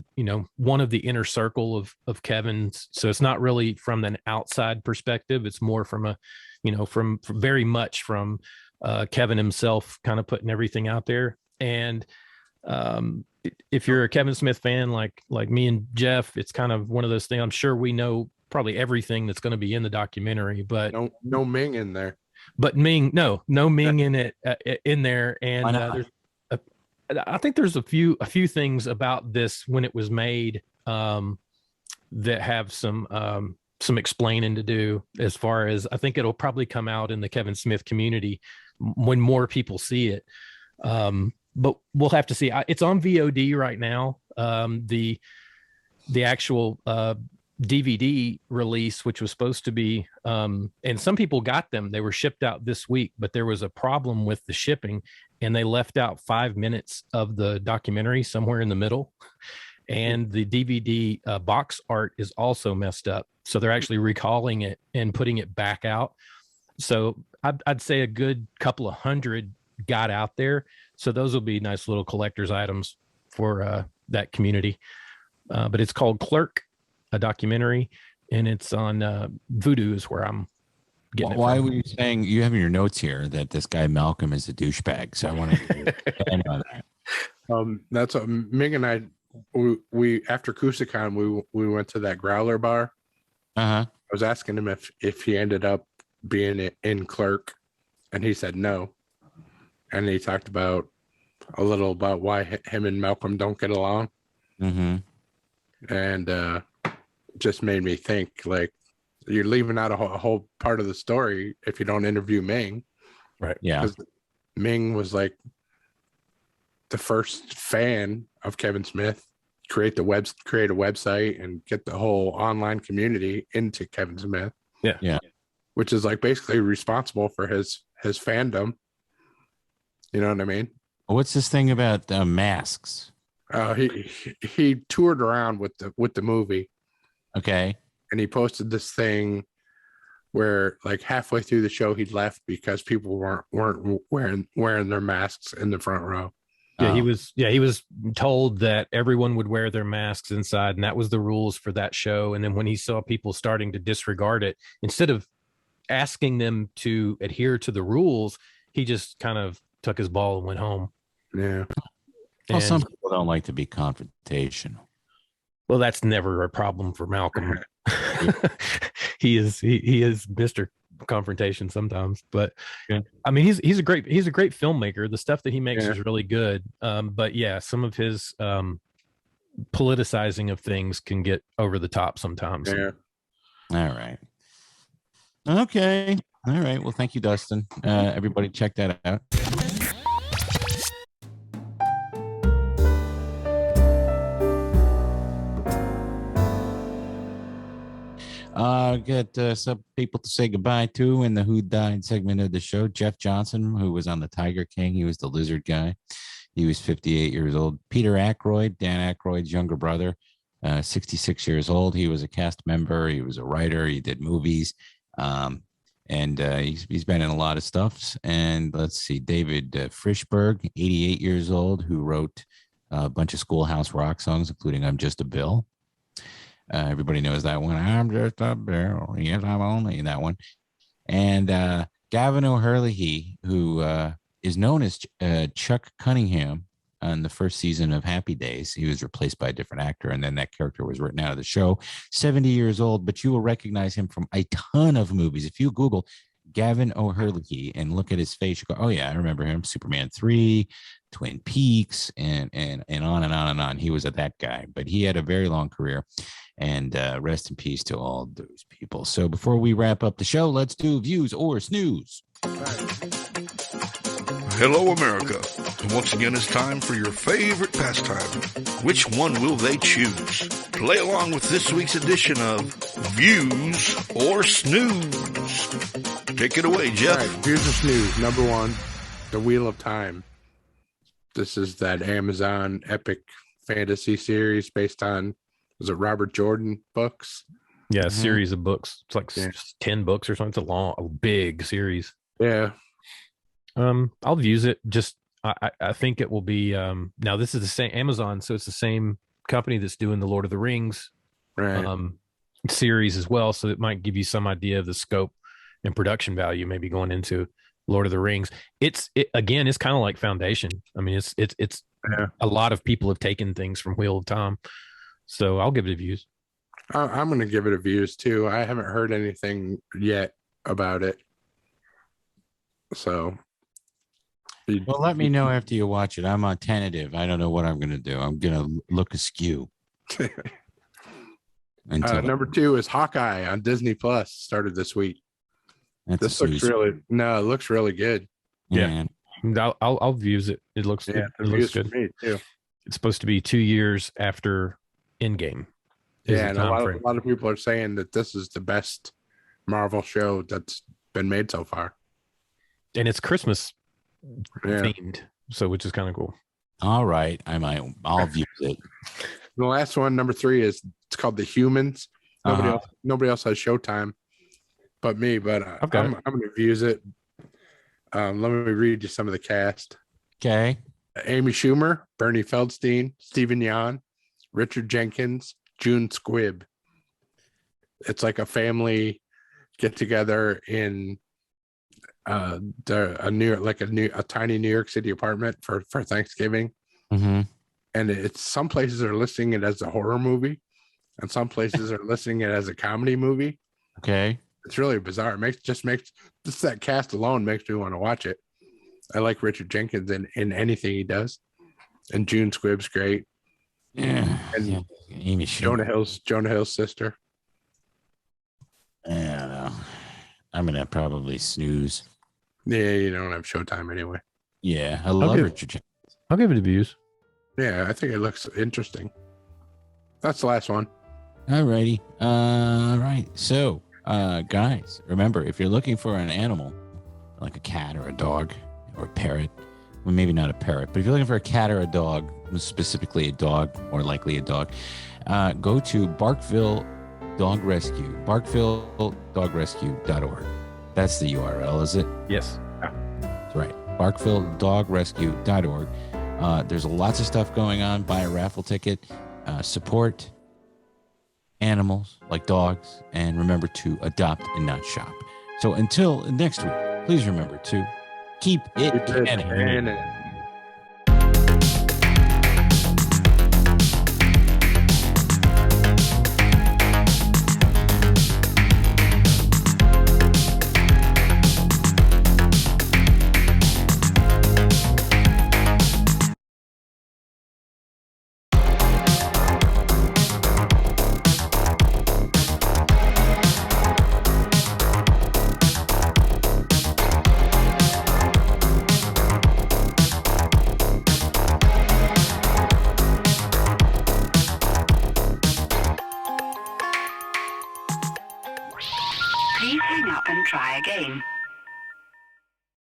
one of the inner circle of Kevin's. So it's not really from an outside perspective. It's more from from very much from Kevin himself, kind of putting everything out there. And if you're a Kevin Smith fan like me and Jeff, it's kind of one of those things. I'm sure we know probably everything that's going to be in the documentary, but no Ming in there. But no Ming in it in there. And I think there's a few things about this when it was made that have some explaining to do, as far as I think it'll probably come out in the Kevin Smith community when more people see it. But we'll have to see. It's on VOD right now. The actual DVD release, which was supposed to be, and some people got them. They were shipped out this week, but there was a problem with the shipping, and they left out 5 minutes of the documentary somewhere in the middle. and the DVD box art is also messed up. So they're actually recalling it and putting it back out. So I'd say a good couple of hundred got out there. So those will be nice little collector's items for that community. But it's called Clerk, a documentary, and it's on Vudu is where I'm getting it. Why were you saying, you have in your notes here that this guy Malcolm is a douchebag? So I want to expand on that. That's what Ming and I, we after Kusicon, we went to that Growler bar. I was asking him if he ended up being in Clerk, and he said no. And he talked about a little about why him and Malcolm don't get along. And just made me think, like, you're leaving out a whole part of the story if you don't interview Ming. Right. Yeah. Ming was like the first fan of Kevin Smith, create a website and get the whole online community into Kevin Smith. Yeah. Which is like basically responsible for his fandom. You know what I mean? What's this thing about masks? He toured around with the movie. Okay. And he posted this thing where like halfway through the show he left because people weren't wearing their masks in the front row. Yeah, he was told that everyone would wear their masks inside, and that was the rules for that show. And then when he saw people starting to disregard it, instead of asking them to adhere to the rules, he just kind of took his ball and went home. Yeah. Well, some people don't like to be confrontational. Well, that's never a problem for Malcolm. He is Mr. Confrontation sometimes, but yeah. I mean, he's a great filmmaker. The stuff that he makes is really good. But yeah, some of his politicizing of things can get over the top sometimes. Yeah. All right. Okay. All right. Well, thank you, Dustin. Everybody check that out. Get some people to say goodbye to in the Who Died segment of the show. Jeff Johnson, who was on the Tiger King. He was the lizard guy. He was 58 years old. Peter Aykroyd, Dan Aykroyd's younger brother, 66 years old. He was a cast member. He was a writer. He did movies. And he's been in a lot of stuff. And let's see, David Frischberg, 88 years old, who wrote a bunch of Schoolhouse Rock songs, including I'm Just a Bill. Everybody knows that one. I'm just a bill. Yes, I'm only that one. And Gavin O'Herlihy, who is known as Chuck Cunningham on the first season of Happy Days. He was replaced by a different actor, and then that character was written out of the show. 70 years old, but you will recognize him from a ton of movies. If you Google Gavin O'Herlihy and look at his face, you go, oh, yeah, I remember him. Superman 3, Twin Peaks, and on and on and on. He was that guy, but he had a very long career. And rest in peace to all those people. So before we wrap up the show, let's do Views or Snooze. Hello, America. And once again, it's time for your favorite pastime. Which one will they choose? Play along with this week's edition of Views or Snooze. Take it away, Jeff. All right, Views or Snooze. Number one, The Wheel of Time. This is that Amazon epic fantasy series based on, was it Robert Jordan books? Yeah, a series of books. It's like 10 books or something. It's a big series. Yeah. I'll use it. Just I think it will be now this is the same Amazon, so it's the same company that's doing the Lord of the Rings series as well. So it might give you some idea of the scope and production value maybe going into Lord of the Rings. It's kind of like Foundation. I mean, it's a lot of people have taken things from Wheel of Time. So I'll give it a Views. I'm going to give it a Views too. I haven't heard anything yet about it. So. Well, let me know after you watch it. I'm on tentative. I don't know what I'm going to do. I'm going to look askew. Number 2 is Hawkeye on Disney Plus. Started this week. It looks really good. Yeah. I'll Views it. It looks good. It looks good. Me too. It's supposed to be 2 years after Endgame. Yeah, and a lot of people are saying that this is the best Marvel show that's been made so far. And it's Christmas themed, so which is kind of cool. All right, I'll View it. The last one, number 3, it's called The Humans. Nobody else has Showtime but me, but I'm going to use it. Let me read you some of the cast. Okay. Amy Schumer, Bernie Feldstein, Stephen Yeun, Richard Jenkins, June Squibb. It's like a family get together in a tiny New York City apartment for Thanksgiving. Mm-hmm. And it's some places are listing it as a horror movie, and some places are listing it as a comedy movie. Okay. It's really bizarre. It makes just that cast alone makes me want to watch it. I like Richard Jenkins in anything he does, and June Squibb's great. Yeah, and Amy Jonah Hill's sister. I don't know. I'm gonna probably snooze. Yeah, you don't have Showtime anyway. Yeah, I love Richard Jenkins. I'll give it a views. Yeah, I think it looks interesting. That's the last one. Alrighty. All right. So, guys, remember, if you're looking for an animal, like a cat or a dog or a parrot, well, maybe not a parrot, but if you're looking for a cat or a dog, specifically a dog, more likely a dog, go to Barkville Dog Rescue, barkvilledogrescue.org. That's the URL, is it? Yes. That's right. barkvilledogrescue.org. There's lots of stuff going on. Buy a raffle ticket, support animals like dogs, and remember to adopt and not shop. So until next week, please remember to keep it canon. Please hang up and try again.